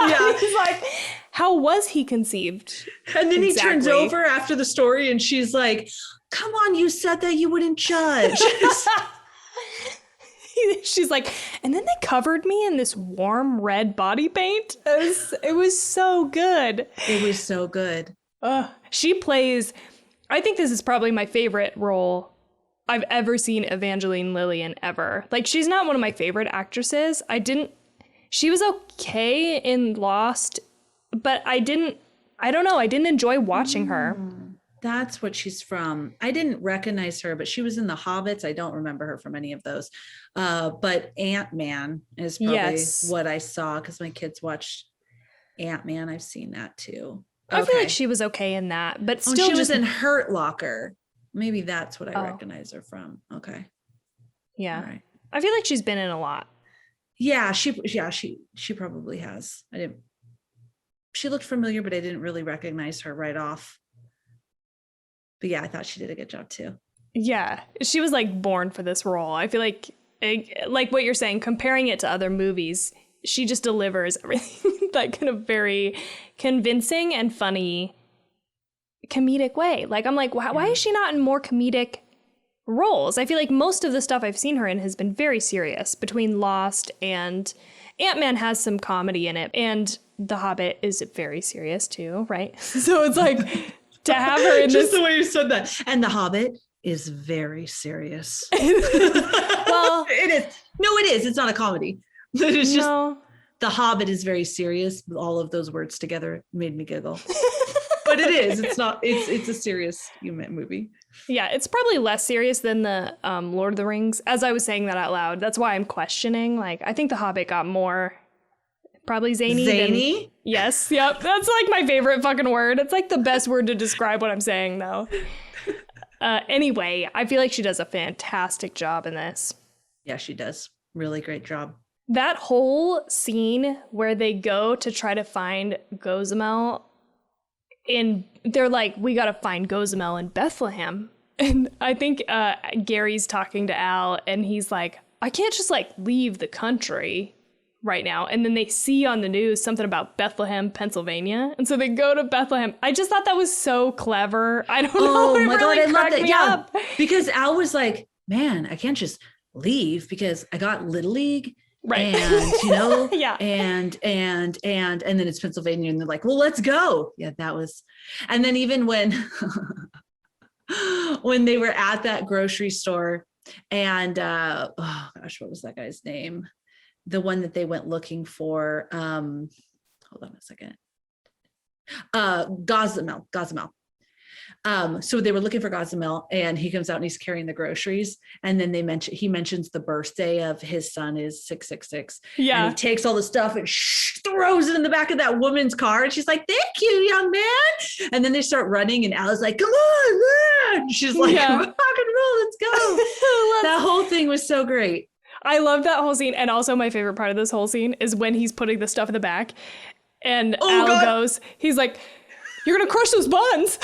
Yeah. He's like, how was he conceived? And then he turns over after the story and she's like, come on, you said that you wouldn't judge. She's like, and then they covered me in this warm red body paint. It was so good. It was so good. She plays, I think this is probably my favorite role I've ever seen Evangeline Lilly in ever. Like, she's not one of my favorite actresses. She was okay in Lost, but I don't know. I didn't enjoy watching her. That's what she's from. I didn't recognize her, but she was in The Hobbits. I don't remember her from any of those. But Ant-Man is probably what I saw because my kids watched Ant-Man. I've seen that too. I feel like she was okay in that, but still she was in Hurt Locker. Maybe that's what I recognize her from. Okay. Yeah. Right. I feel like she's been in a lot. Yeah, she probably has. She looked familiar, but I didn't really recognize her right off. But yeah, I thought she did a good job too. Yeah. She was like born for this role. I feel like what you're saying, comparing it to other movies, she just delivers everything like in a very convincing and funny comedic way. Like, I'm like, why is she not in more comedic roles? I feel like most of the stuff I've seen her in has been very serious. Between Lost and Ant-Man has some comedy in it, and The Hobbit is very serious too, right? So it's like to have her in just the way you said that. And The Hobbit is very serious. Well, it is. No, it is. It's not a comedy. It's just The Hobbit is very serious. All of those words together made me giggle. But it is. It's not. It's a serious movie. Yeah, it's probably less serious than the Lord of the Rings. As I was saying that out loud, that's why I'm questioning. Like, I think The Hobbit got more probably zany. Zany? Yes. Yep. That's like my favorite fucking word. It's like the best word to describe what I'm saying, though. Anyway, I feel like she does a fantastic job in this. Yeah, she does. Really great job. That whole scene where they go to try to find Gozamel. And they're like, we got to find Gozamel in Bethlehem. And I think Gary's talking to Al and he's like, I can't just like leave the country right now. And then they see on the news something about Bethlehem, Pennsylvania. And so they go to Bethlehem. I just thought that was so clever. I don't know. Oh my God, I love that. Yeah. Because Al was like, man, I can't just leave because I got Little League. Right. And, yeah. And then it's Pennsylvania and they're like, well, let's go. Yeah, that was. And then even when they were at that grocery store and, oh gosh, what was that guy's name? The one that they went looking for. Hold on a second. Gossamer. So they were looking for Gossamer, and he comes out and he's carrying the groceries. And then he mentions the birthday of his son is 666. Yeah. And he takes all the stuff and throws it in the back of that woman's car. And she's like, "Thank you, young man." And then they start running, and Ali's like, "Come on, man." She's like, "Rock and roll, let's go." That whole thing was so great. I love that whole scene. And also my favorite part of this whole scene is when he's putting the stuff in the back and Al goes, he's like, "You're going to crush those buns."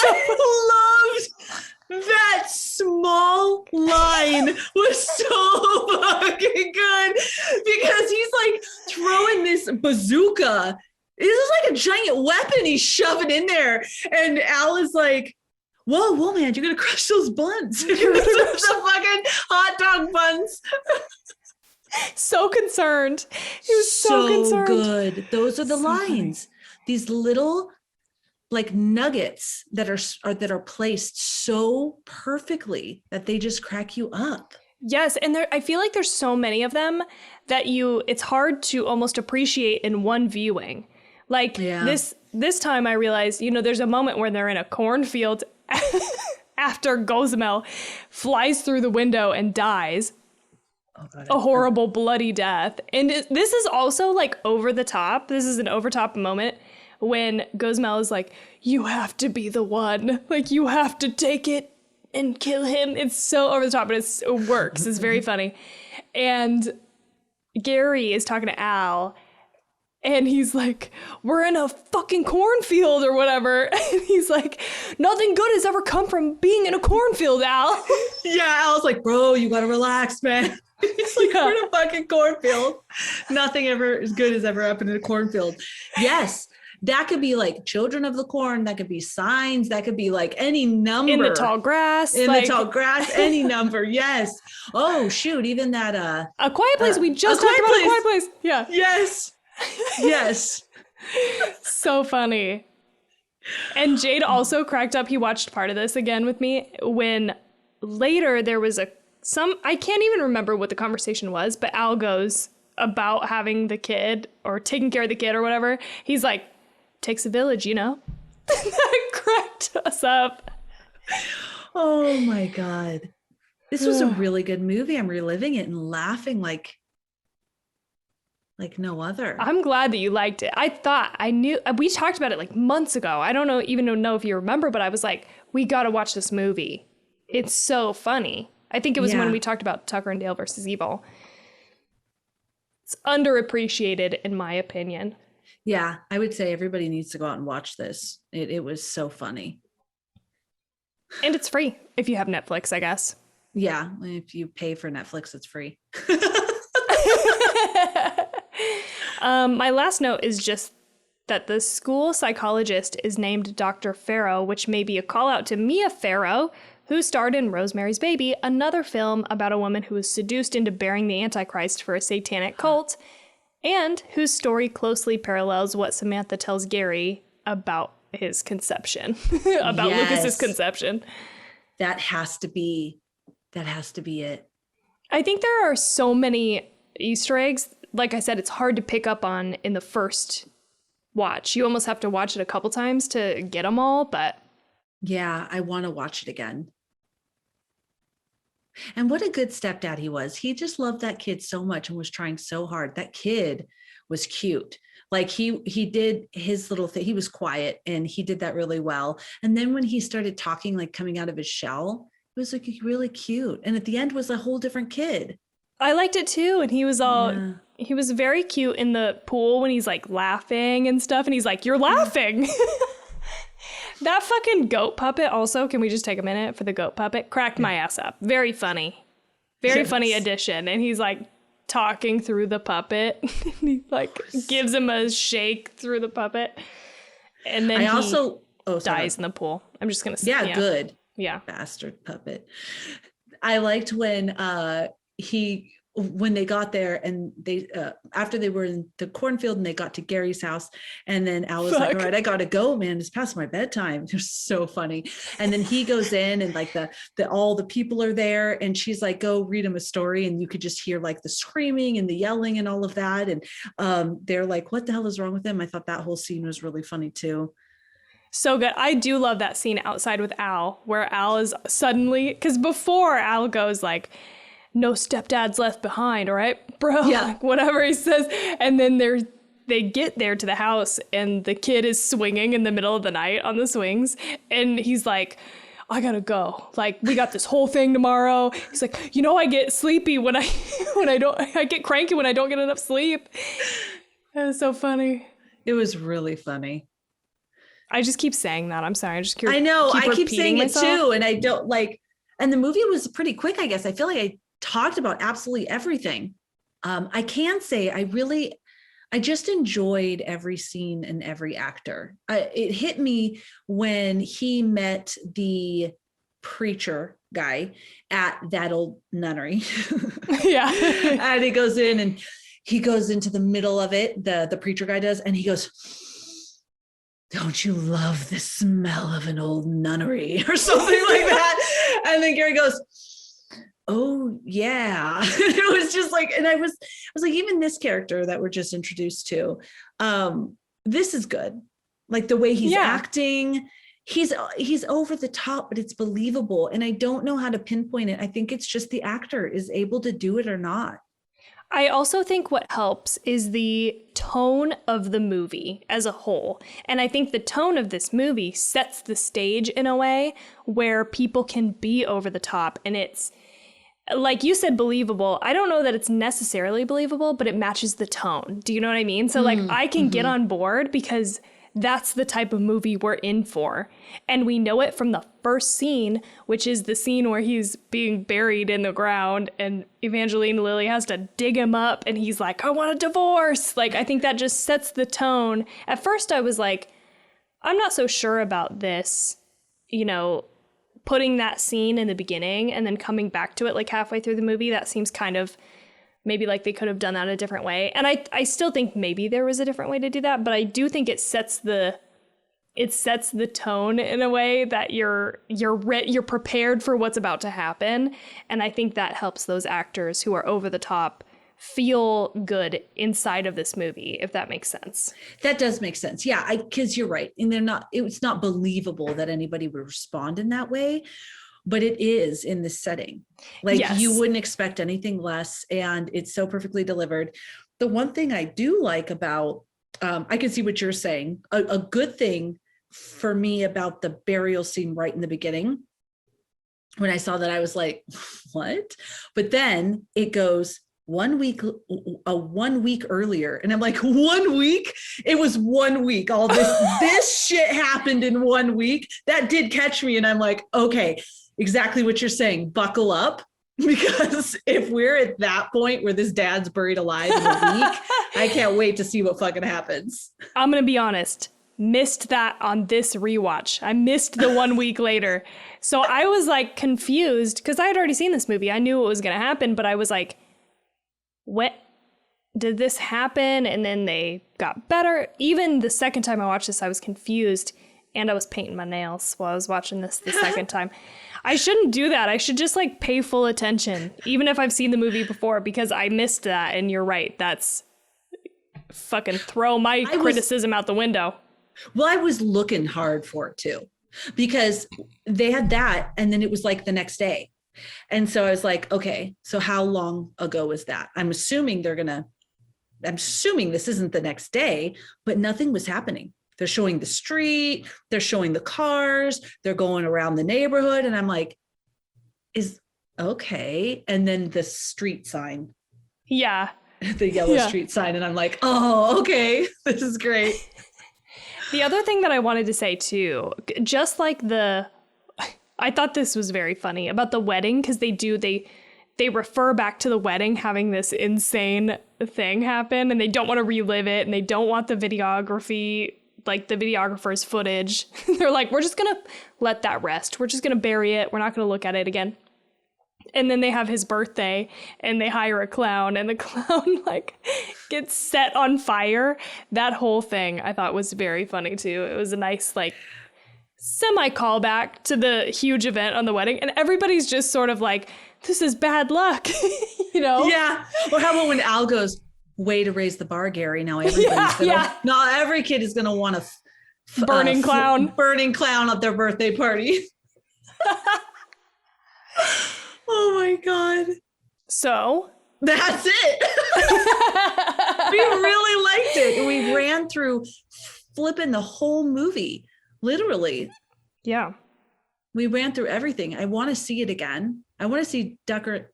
I loved that small line was so fucking good because he's like throwing this bazooka. This is like a giant weapon he's shoving in there. And Al is like, whoa, man, you're going to crush those buns. You're going to crush the fucking hot dog buns. So concerned. He was so concerned. Good. Those are the lines. Funny. These little like nuggets that are placed so perfectly that they just crack you up. Yes, and I feel like there's so many of them that it's hard to almost appreciate in one viewing. Like this time I realized, there's a moment where they're in a cornfield after Gossamer flies through the window and dies. Oh, God, a horrible bloody death. And this is also like over the top. This is an over top moment when Gossamer is like, "You have to be the one. Like, you have to take it and kill him." It's so over the top, but it works. It's very funny. And Gary is talking to Al, and he's like, "We're in a fucking cornfield or whatever." And he's like, "Nothing good has ever come from being in a cornfield, Al." Yeah, Al's like, "Bro, you gotta relax, man." It's like, we're in a fucking cornfield. Nothing ever as good has ever happened in a cornfield. Yes. That could be like Children of the Corn. That could be Signs. That could be like any number. In the Tall Grass. The Tall Grass, any number. Yes. Oh, shoot. Even that. A Quiet Place. We just talked about A Quiet Place. Yeah. Yes. Yes. So funny. And Jade also cracked up. He watched part of this again with me when later there was I can't even remember what the conversation was, but Al goes about having the kid or taking care of the kid or whatever. He's like, "Takes a village, That cracked us up. Oh my God. This was a really good movie. I'm reliving it and laughing like no other. I'm glad that you liked it. I knew, we talked about it like months ago. I don't know if you remember, but I was like, we got to watch this movie. It's so funny. I think it was when we talked about Tucker and Dale versus Evil. It's underappreciated, in my opinion. Yeah, I would say everybody needs to go out and watch this. It was so funny. And it's free if you have Netflix, I guess. Yeah, if you pay for Netflix, it's free. My last note is just that the school psychologist is named Dr. Farrow, which may be a call out to Mia Farrow, who starred in Rosemary's Baby, another film about a woman who was seduced into bearing the Antichrist for a satanic cult, and whose story closely parallels what Samantha tells Gary about his conception, about Lucas's conception. That has to be it. I think there are so many Easter eggs. Like I said, it's hard to pick up on in the first watch. You almost have to watch it a couple times to get them all, but... Yeah, I want to watch it again. And what a good stepdad he was. He just loved that kid so much and was trying so hard. That kid was cute. Like he did his little thing. He was quiet and he did that really well. And then when he started talking, like coming out of his shell, it was like really cute. And at the end was a whole different kid. I liked it too. And he was he was very cute in the pool when he's like laughing and stuff. And he's like, "You're laughing." That fucking goat puppet also, can we just take a minute for the goat puppet? Cracked my ass up. Very funny. Very funny addition. And he's like talking through the puppet. He like gives him a shake through the puppet. And then he dies in the pool. I'm just going to say. Yeah, good. Yeah. Bastard puppet. I liked when he when they got there and they after they were in the cornfield and they got to Gary's house, and then Al was like, all right, I gotta go, man, it's past my bedtime. It was so funny. And then he goes in and like the all the people are there, and she's like, go read him a story, and you could just hear like the screaming and the yelling and all of that. And they're like, what the hell is wrong with him? I thought that whole scene was really funny too. So good. I do love that scene outside with Al, where Al is suddenly, because before Al goes like, no stepdads left behind, all right, bro? Yeah. Like, whatever he says. And then they get there to the house and the kid is swinging in the middle of the night on the swings. And he's like, I gotta go. Like, we got this whole thing tomorrow. He's like, I get sleepy when I get cranky when I don't get enough sleep. That was so funny. It was really funny. I just keep saying that. I'm sorry. I know. I keep saying myself. it too. And I don't like, and the movie was pretty quick, I guess. I feel like I talked about absolutely everything. I can say I just enjoyed every scene and every actor. It hit me when he met the preacher guy at that old nunnery. Yeah. And he goes in and he goes into the middle of it, the preacher guy does, and he goes, don't you love the smell of an old nunnery or something like that? And then Gary goes, oh yeah. It was just like, and I was like, even this character that we're just introduced to, this is good. Like the way he's acting, he's over the top, but it's believable. And I don't know how to pinpoint it. I think it's just the actor is able to do it or not. I also think what helps is the tone of the movie as a whole. And I think the tone of this movie sets the stage in a way where people can be over the top. And it's, like you said, believable. I don't know that it's necessarily believable, but it matches the tone. Do you know what I mean? So like I can get on board because that's the type of movie we're in for. And we know it from the first scene, which is the scene where he's being buried in the ground and Evangeline Lilly has to dig him up and he's like, I want a divorce. Like, I think that just sets the tone. At first I was like, I'm not so sure about this, putting that scene in the beginning and then coming back to it like halfway through the movie. That seems kind of maybe like they could have done that a different way. And I still think maybe there was a different way to do that, but I do think it sets the tone in a way that you're prepared for what's about to happen. And I think that helps those actors who are over the top feel good inside of this movie, if that makes sense. That does make sense. Yeah, because you're right. And it's not believable that anybody would respond in that way. But it is in this setting. Like you wouldn't expect anything less. And it's so perfectly delivered. The one thing I do like about, I can see what you're saying. A good thing for me about the burial scene right in the beginning, when I saw that, I was like, what? But then it goes 1 week earlier. And I'm like, 1 week? It was 1 week. All this shit happened in 1 week. That did catch me. And I'm like, okay, exactly what you're saying. Buckle up, because if we're at that point where this dad's buried alive in a week, I can't wait to see what fucking happens. I'm going to be honest. Missed that on this rewatch. I missed the 1 week later. So I was like confused because I had already seen this movie. I knew what was going to happen, but I was like, what? Did this happen? And then they got better. Even the second time I watched this, I was confused and I was painting my nails while I was watching this the second time. I shouldn't do that. I should just like pay full attention, even if I've seen the movie before, because I missed that. And you're right. That's fucking throw my criticism out the window. Well, I was looking hard for it too, because they had that. And then it was like the next day. And so I was like, okay, so how long ago was that? I'm assuming this isn't the next day, but nothing was happening. They're showing the street, they're showing the cars, they're going around the neighborhood. And I'm like, okay. And then the street sign. Yeah. The yellow street sign. And I'm like, oh, okay, this is great. The other thing that I wanted to say too, just like I thought this was very funny about the wedding, because they refer back to the wedding having this insane thing happen and they don't want to relive it and they don't want the videography, like the videographer's footage. They're like, we're just going to let that rest. We're just going to bury it. We're not going to look at it again. And then they have his birthday and they hire a clown and the clown like gets set on fire. That whole thing I thought was very funny too. It was a nice like semi callback to the huge event on the wedding. And everybody's just sort of like, this is bad luck, you know? Yeah. Or how about when Al goes, way to raise the bar, Gary. Now everybody's not every kid is going to want a burning clown at their birthday party. Oh my God. So that's it. We really liked it. And we ran through flipping the whole movie. Literally. Yeah. We ran through everything. I want to see it again. I want to see Tucker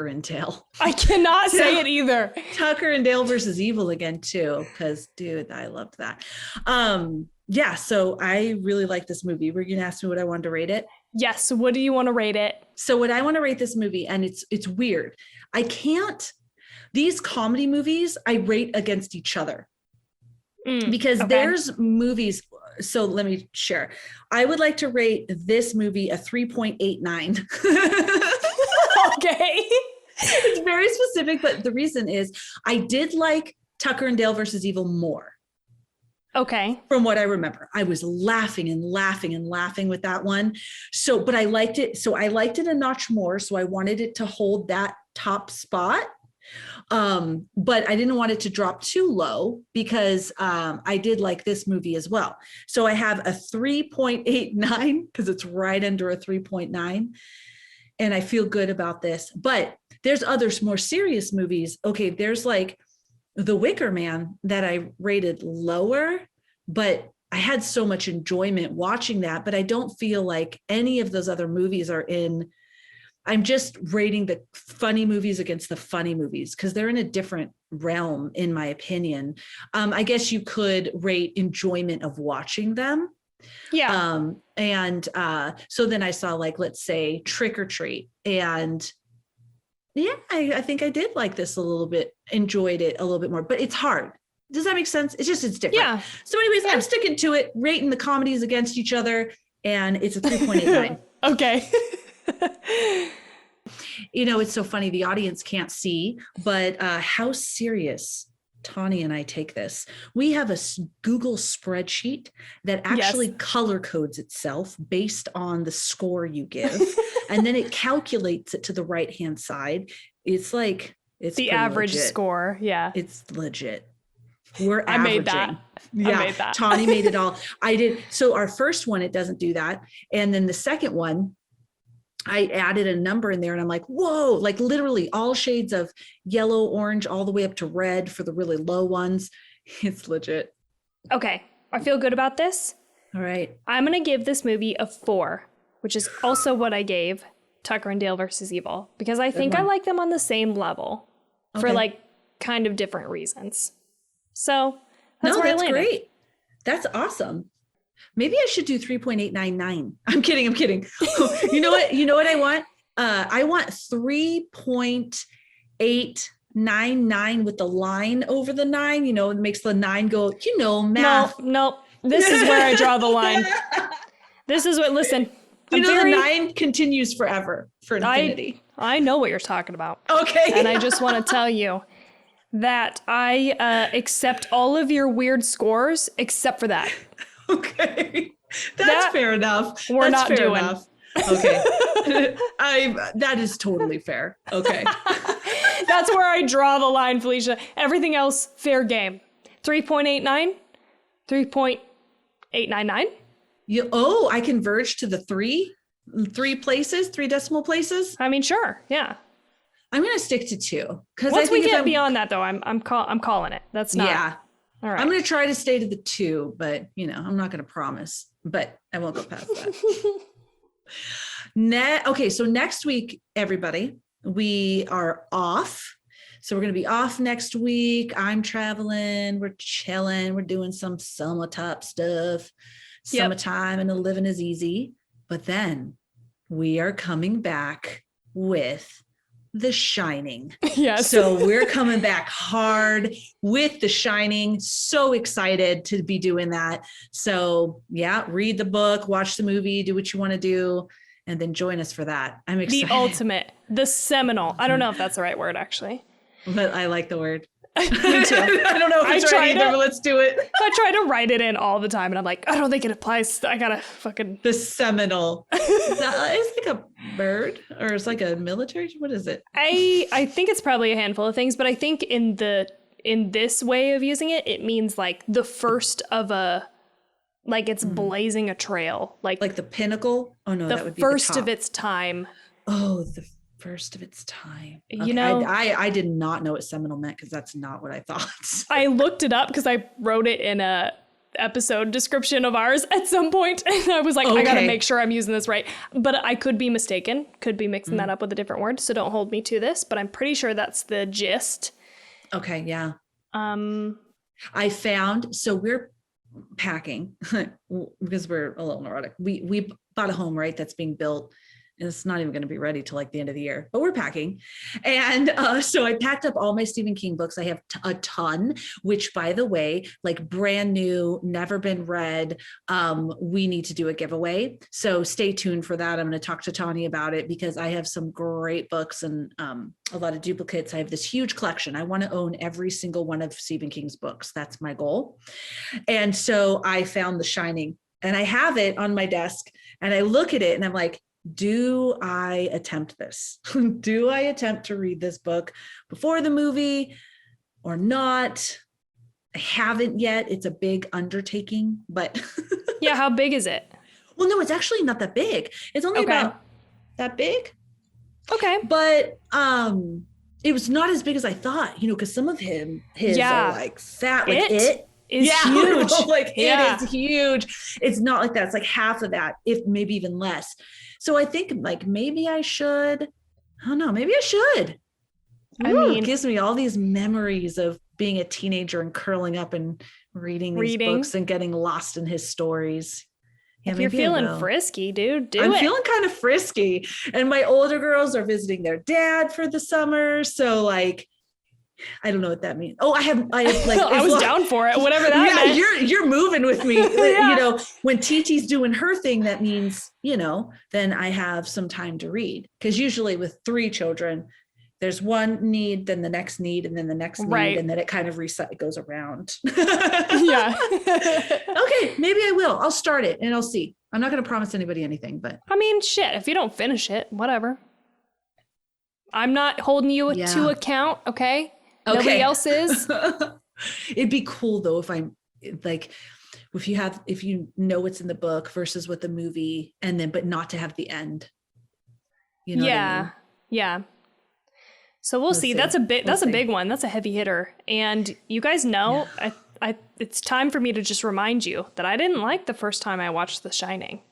and Dale. I cannot say it either. Tucker and Dale versus Evil again too. Because dude, I loved that. Yeah, so I really like this movie. Were you gonna ask me what I wanted to rate it? Yes. What do you want to rate it? So what I want to rate this movie, and it's weird. I can't, these comedy movies, I rate against each other. Because there's movies, so let me share. I would like to rate this movie a 3.89. Okay. It's very specific, but the reason is I did like Tucker and Dale versus Evil more. Okay. From what I remember, I was laughing and laughing and laughing with that one. So, but I liked it. So I liked it a notch more. So I wanted it to hold that top spot. But I didn't want it to drop too low because I did like this movie as well. So I have a 3.89 because it's right under a 3.9. And I feel good about this. But there's other more serious movies. Okay, there's like The Wicker Man that I rated lower, but I had so much enjoyment watching that, but I don't feel like any of those other movies are in. I'm just rating the funny movies against the funny movies because they're in a different realm, in my opinion. I guess you could rate enjoyment of watching them. Yeah. So then I saw, like, let's say Trick or Treat, and yeah, I think I did like this a little bit, enjoyed it a little bit more, but it's hard. Does that make sense? It's different. Yeah. So anyways, I'm sticking to it, rating the comedies against each other, and it's a 3.89. Okay. You know, it's so funny. The audience can't see, but how serious Tawny and I take this. We have a Google spreadsheet that actually color codes itself based on the score you give. And then it calculates it to the right-hand side. It's like, it's the average legit. Score. Yeah. It's legit. We're I averaging. made that. Yeah. I made that. Tawny made it all. I did. So our first one, it doesn't do that. And then the second one, I added a number in there and I'm like, whoa, like literally all shades of yellow, orange, all the way up to red for the really low ones. It's legit. Okay. I feel good about this. All right. I'm going to give this movie a 4, which is also what I gave Tucker and Dale versus Evil, because I think I like them on the same level for like kind of different reasons. So that's where I landed. Great. That's awesome. Maybe I should do 3.899. I'm kidding. You know what I want? I want 3.899 with the line over the 9, you know, it makes the 9 go, you know, math. No. This is where I draw the line. This is what, listen. The 9 continues forever for infinity. I know what you're talking about. Okay. And I just want to tell you that I accept all of your weird scores except for that. Okay. That's fair enough. We're not doing. Enough. Okay. That is totally fair. Okay. That's where I draw the line, Felicia. Everything else, fair game. 3.89, 3.899. I converge to the three places, 3 decimal places. I mean, sure. Yeah. I'm going to stick to 2 because once we get beyond that, though, I'm calling it. That's not. Yeah. All right. I'm going to try to stay to the 2, but you know, I'm not going to promise, but I won't go past that. Okay. So next week, everybody, we are off. So we're going to be off next week. I'm traveling. We're chilling. We're doing some summertime stuff. Summertime and the living is easy. But then we are coming back with The Shining. Yes. So we're coming back hard with The Shining. So excited to be doing that. So yeah, read the book, watch the movie, do what you want to do. and then join us for that. I'm excited. The ultimate, the seminal. I don't know if that's the right word, actually. But I like the word. Me too. I don't know if it's right either, but let's do it. I try to write it in all the time, and I'm like, I don't think it applies. I gotta fucking... The seminal. It's like a bird, or it's like a military. What is it? I think it's probably a handful of things, but I think in this way of using it, it means like the first of a, like it's blazing a trail, like the pinnacle. Oh no, that would be first the top. of its time. Oh, the first of its time. Okay. You know, I did not know what seminal meant, because that's not what I thought. I looked it up because I wrote it in a episode description of ours at some point, and I was like, I gotta make sure I'm using this right, but I could be mistaken, could be mixing that up with a different word, so don't hold me to this, but I'm pretty sure that's the gist. Okay, yeah. I found, so we're packing because we're a little neurotic. We bought a home, right, that's being built. It's not even going to be ready till like the end of the year, but we're packing. And so I packed up all my Stephen King books. I have a ton, which, by the way, like brand new, never been read. We need to do a giveaway. So stay tuned for that. I'm going to talk to Tawny about it, because I have some great books and a lot of duplicates. I have this huge collection. I want to own every single one of Stephen King's books. That's my goal. And so I found The Shining, and I have it on my desk, and I look at it and I'm like, do I attempt this? Do I attempt to read this book before the movie or not? I haven't yet. It's a big undertaking, but yeah. How big is it? Well, no, it's actually not that big. It's only about that big. Okay. But it was not as big as I thought, because some of his are like fat, like it is huge. Like it is huge. It's not like that. It's like half of that, if maybe even less. So I think like maybe I should. I don't know. Maybe I should. I mean, it gives me all these memories of being a teenager and curling up and reading these books and getting lost in his stories. Yeah, if you're feeling frisky, dude, I'm feeling kind of frisky. And my older girls are visiting their dad for the summer. So like, I don't know what that means. Oh, I have like I was down for it, whatever that meant. You're moving with me. When TT's doing her thing, that means, then I have some time to read. Because usually with 3 children, there's one need, then the next need, and then the next need, and then it kind of it goes around. Yeah. Okay, maybe I will. I'll start it and I'll see. I'm not going to promise anybody anything, but I mean, shit, if you don't finish it, whatever. I'm not holding you to account, okay? Nobody else is. It'd be cool though if I'm like, if you know what's in the book versus what the movie, and then but not to have the end. You know what I mean? Yeah. So we'll see. That's a big one. That's a heavy hitter. And you guys know, it's time for me to just remind you that I didn't like the first time I watched The Shining.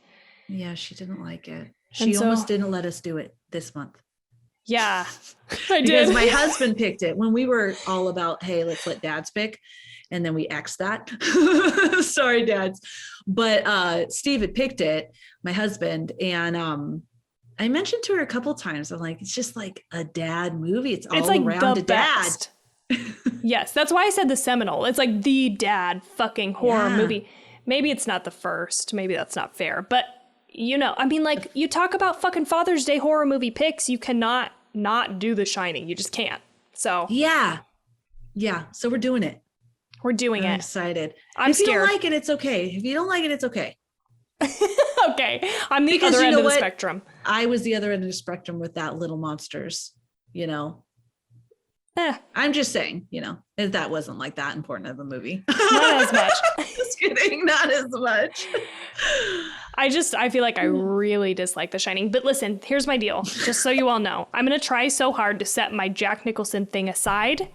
Yeah, she didn't like it. She almost didn't let us do it this month. Yeah, I did. Because my husband picked it when we were all about, hey, let's let dads pick. And then we X'd that. Sorry, dads. But Steve had picked it, my husband. And I mentioned to her a couple times, I'm like, it's just like a dad movie. It's all like around a dad. Yes, that's why I said the seminal. It's like the dad fucking horror movie. Maybe it's not the first. Maybe that's not fair. But, I mean, like, you talk about fucking Father's Day horror movie picks. You cannot not do The Shining. You just can't. So. Yeah. So we're doing it. We're doing it. I'm excited. If you don't like it, it's okay. If you don't like it, it's okay. Okay. I'm the other end of the spectrum. I was the other end of the spectrum with that Little Monsters, I'm just saying, that wasn't like that important of a movie. Not as much. Just kidding. Not as much. I feel like I really dislike The Shining. But listen, here's my deal. Just so you all know, I'm going to try so hard to set my Jack Nicholson thing aside.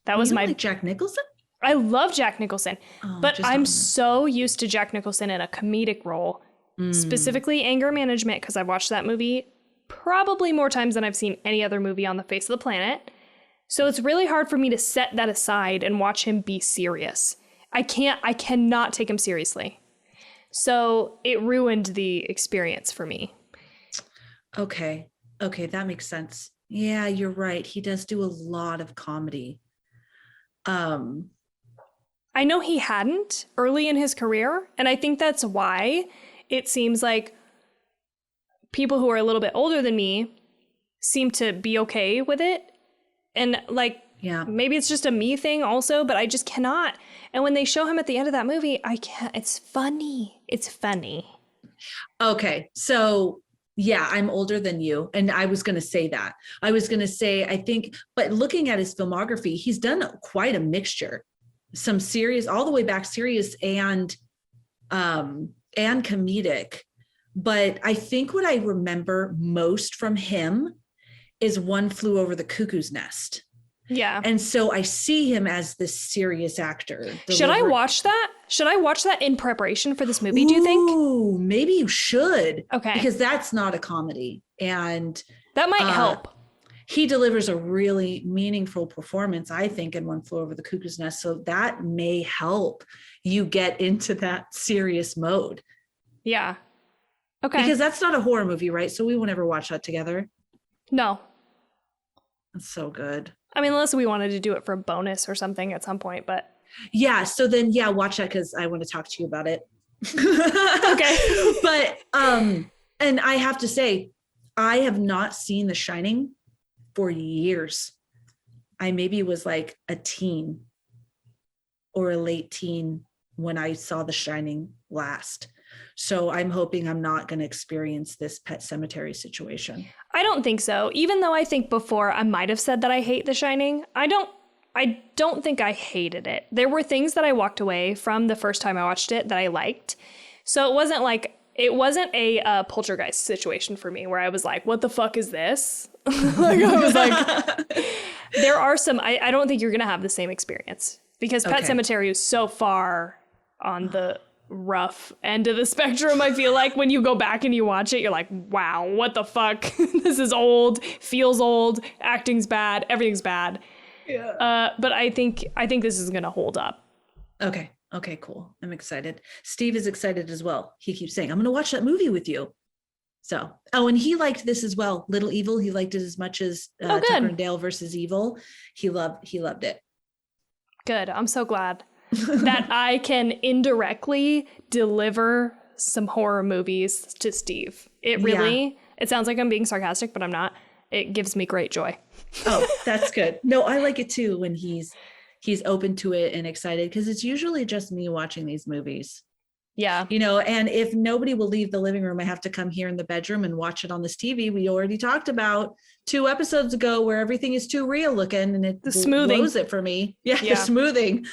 That was my Jack Nicholson? I love Jack Nicholson, but I'm so used to Jack Nicholson in a comedic role, specifically Anger Management, because I've watched that movie probably more times than I've seen any other movie on the face of the planet. So it's really hard for me to set that aside and watch him be serious. I cannot take him seriously. So it ruined the experience for me. Okay, that makes sense. Yeah, you're right. He does do a lot of comedy. I know he hadn't early in his career, and I think that's why it seems like people who are a little bit older than me seem to be okay with it. And like, maybe it's just a me thing also, but I just cannot. And when they show him at the end of that movie, I can't. It's funny. It's funny. Okay. So yeah, I'm older than you. And I was going to say that. I was going to say, I think, but looking at his filmography, he's done quite a mixture. Some serious, all the way back serious and comedic. But I think what I remember most from him is One Flew Over the Cuckoo's Nest. Yeah. And so I see him as this serious actor. Should I watch that? Should I watch that in preparation for this movie, do you think? Ooh, maybe you should. Okay. Because that's not a comedy. And that might help. He delivers a really meaningful performance, I think, in One Flew Over the Cuckoo's Nest. So that may help you get into that serious mode. Yeah. Okay. Because that's not a horror movie, right? So we won't ever watch that together. No. That's so good. I mean, unless we wanted to do it for a bonus or something at some point, but. Yeah. So then, watch that because I want to talk to you about it. Okay. But, and I have to say, I have not seen The Shining for years. I maybe was like a teen or a late teen when I saw The Shining last. So I'm hoping I'm not going to experience this Pet Cemetery situation. I don't think so. Even though I think before I might have said that I hate The Shining, I don't think I hated it. There were things that I walked away from the first time I watched it that I liked. So it wasn't a poltergeist situation for me where I was like, what the fuck is this? Like I was like, there are some, I don't think you're going to have the same experience because Pet Cemetery is so far on the rough end of the spectrum. I feel like when you go back and you watch it, you're like, wow, what the fuck? This is old, feels old, acting's bad, everything's bad. Yeah. But I think this is gonna hold up. Okay, cool. I'm excited. Steve is excited as well. He keeps saying, I'm gonna watch that movie with you. So, and he liked this as well. Little Evil, he liked it as much as Tucker and Dale versus Evil. He loved it. Good. I'm so glad that I can indirectly deliver some horror movies to Steve. It sounds like I'm being sarcastic, but I'm not. It gives me great joy. Oh, that's good. No, I like it too when he's open to it and excited because it's usually just me watching these movies. Yeah. And if nobody will leave the living room, I have to come here in the bedroom and watch it on this TV. We already talked about 2 episodes ago where everything is too real looking and it blows it for me. Yeah. The smoothing.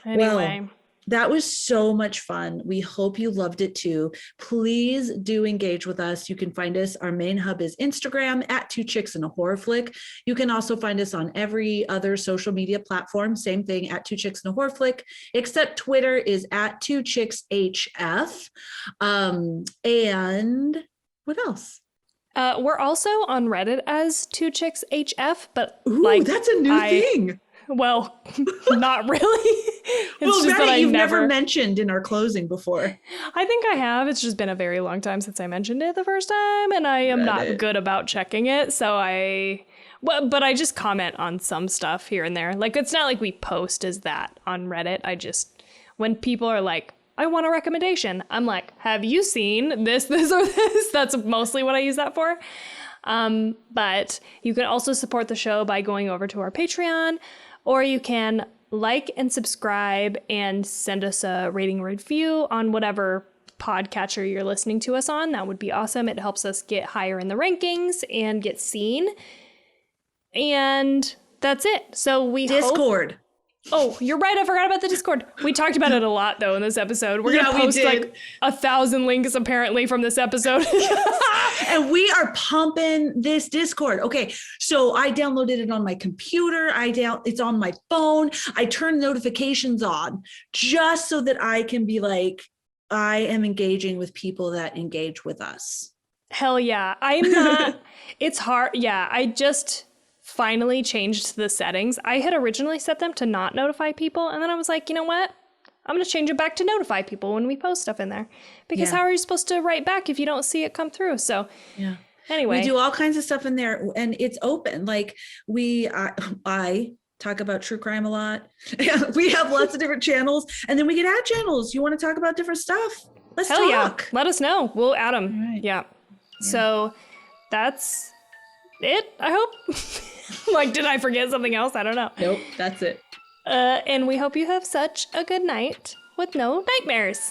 Anyway. Well, that was so much fun. We hope you loved it too. Please do engage with us. You can find us. Our main hub is Instagram at 2 Chicks and a Horror Flick. You can also find us on every other social media platform. Same thing at 2 Chicks and a Horror Flick, except Twitter is at 2 Chicks HF. And what else? We're also on Reddit as 2 Chicks HF, but that's a new thing. Well, not really. It's just that you've never mentioned in our closing before. I think I have. It's just been a very long time since I mentioned it the first time, and I am not good about checking it. So but I just comment on some stuff here and there. Like, it's not like we post as that on Reddit. When people are like, I want a recommendation, I'm like, have you seen this, or this? That's mostly what I use that for. But you can also support the show by going over to our Patreon, or you can like and subscribe and send us a rating review on whatever podcatcher you're listening to us on. That would be awesome. It helps us get higher in the rankings and get seen. And that's it. So we Discord. Oh, you're right. I forgot about the Discord. We talked about it a lot, though, in this episode. We're going to post like 1,000 links, apparently, from this episode. And we are pumping this Discord. Okay, so I downloaded it on my computer. It's on my phone. I turned notifications on just so that I can be like, I am engaging with people that engage with us. Hell yeah. I'm not. It's hard. Yeah, I just finally changed the settings. I had originally set them to not notify people, and then I was like, you know what? I'm going to change it back to notify people when we post stuff in there. Because how are you supposed to write back if you don't see it come through? So anyway. We do all kinds of stuff in there, and it's open. Like I talk about true crime a lot. We have lots of different channels, and then we get ad channels. You want to talk about different stuff? Let's Hell talk. yeah. Let us know. We'll add them. All right. Yeah. So that's it, I hope. Like, did I forget something else? I don't know. Nope, that's it. And we hope you have such a good night with no nightmares.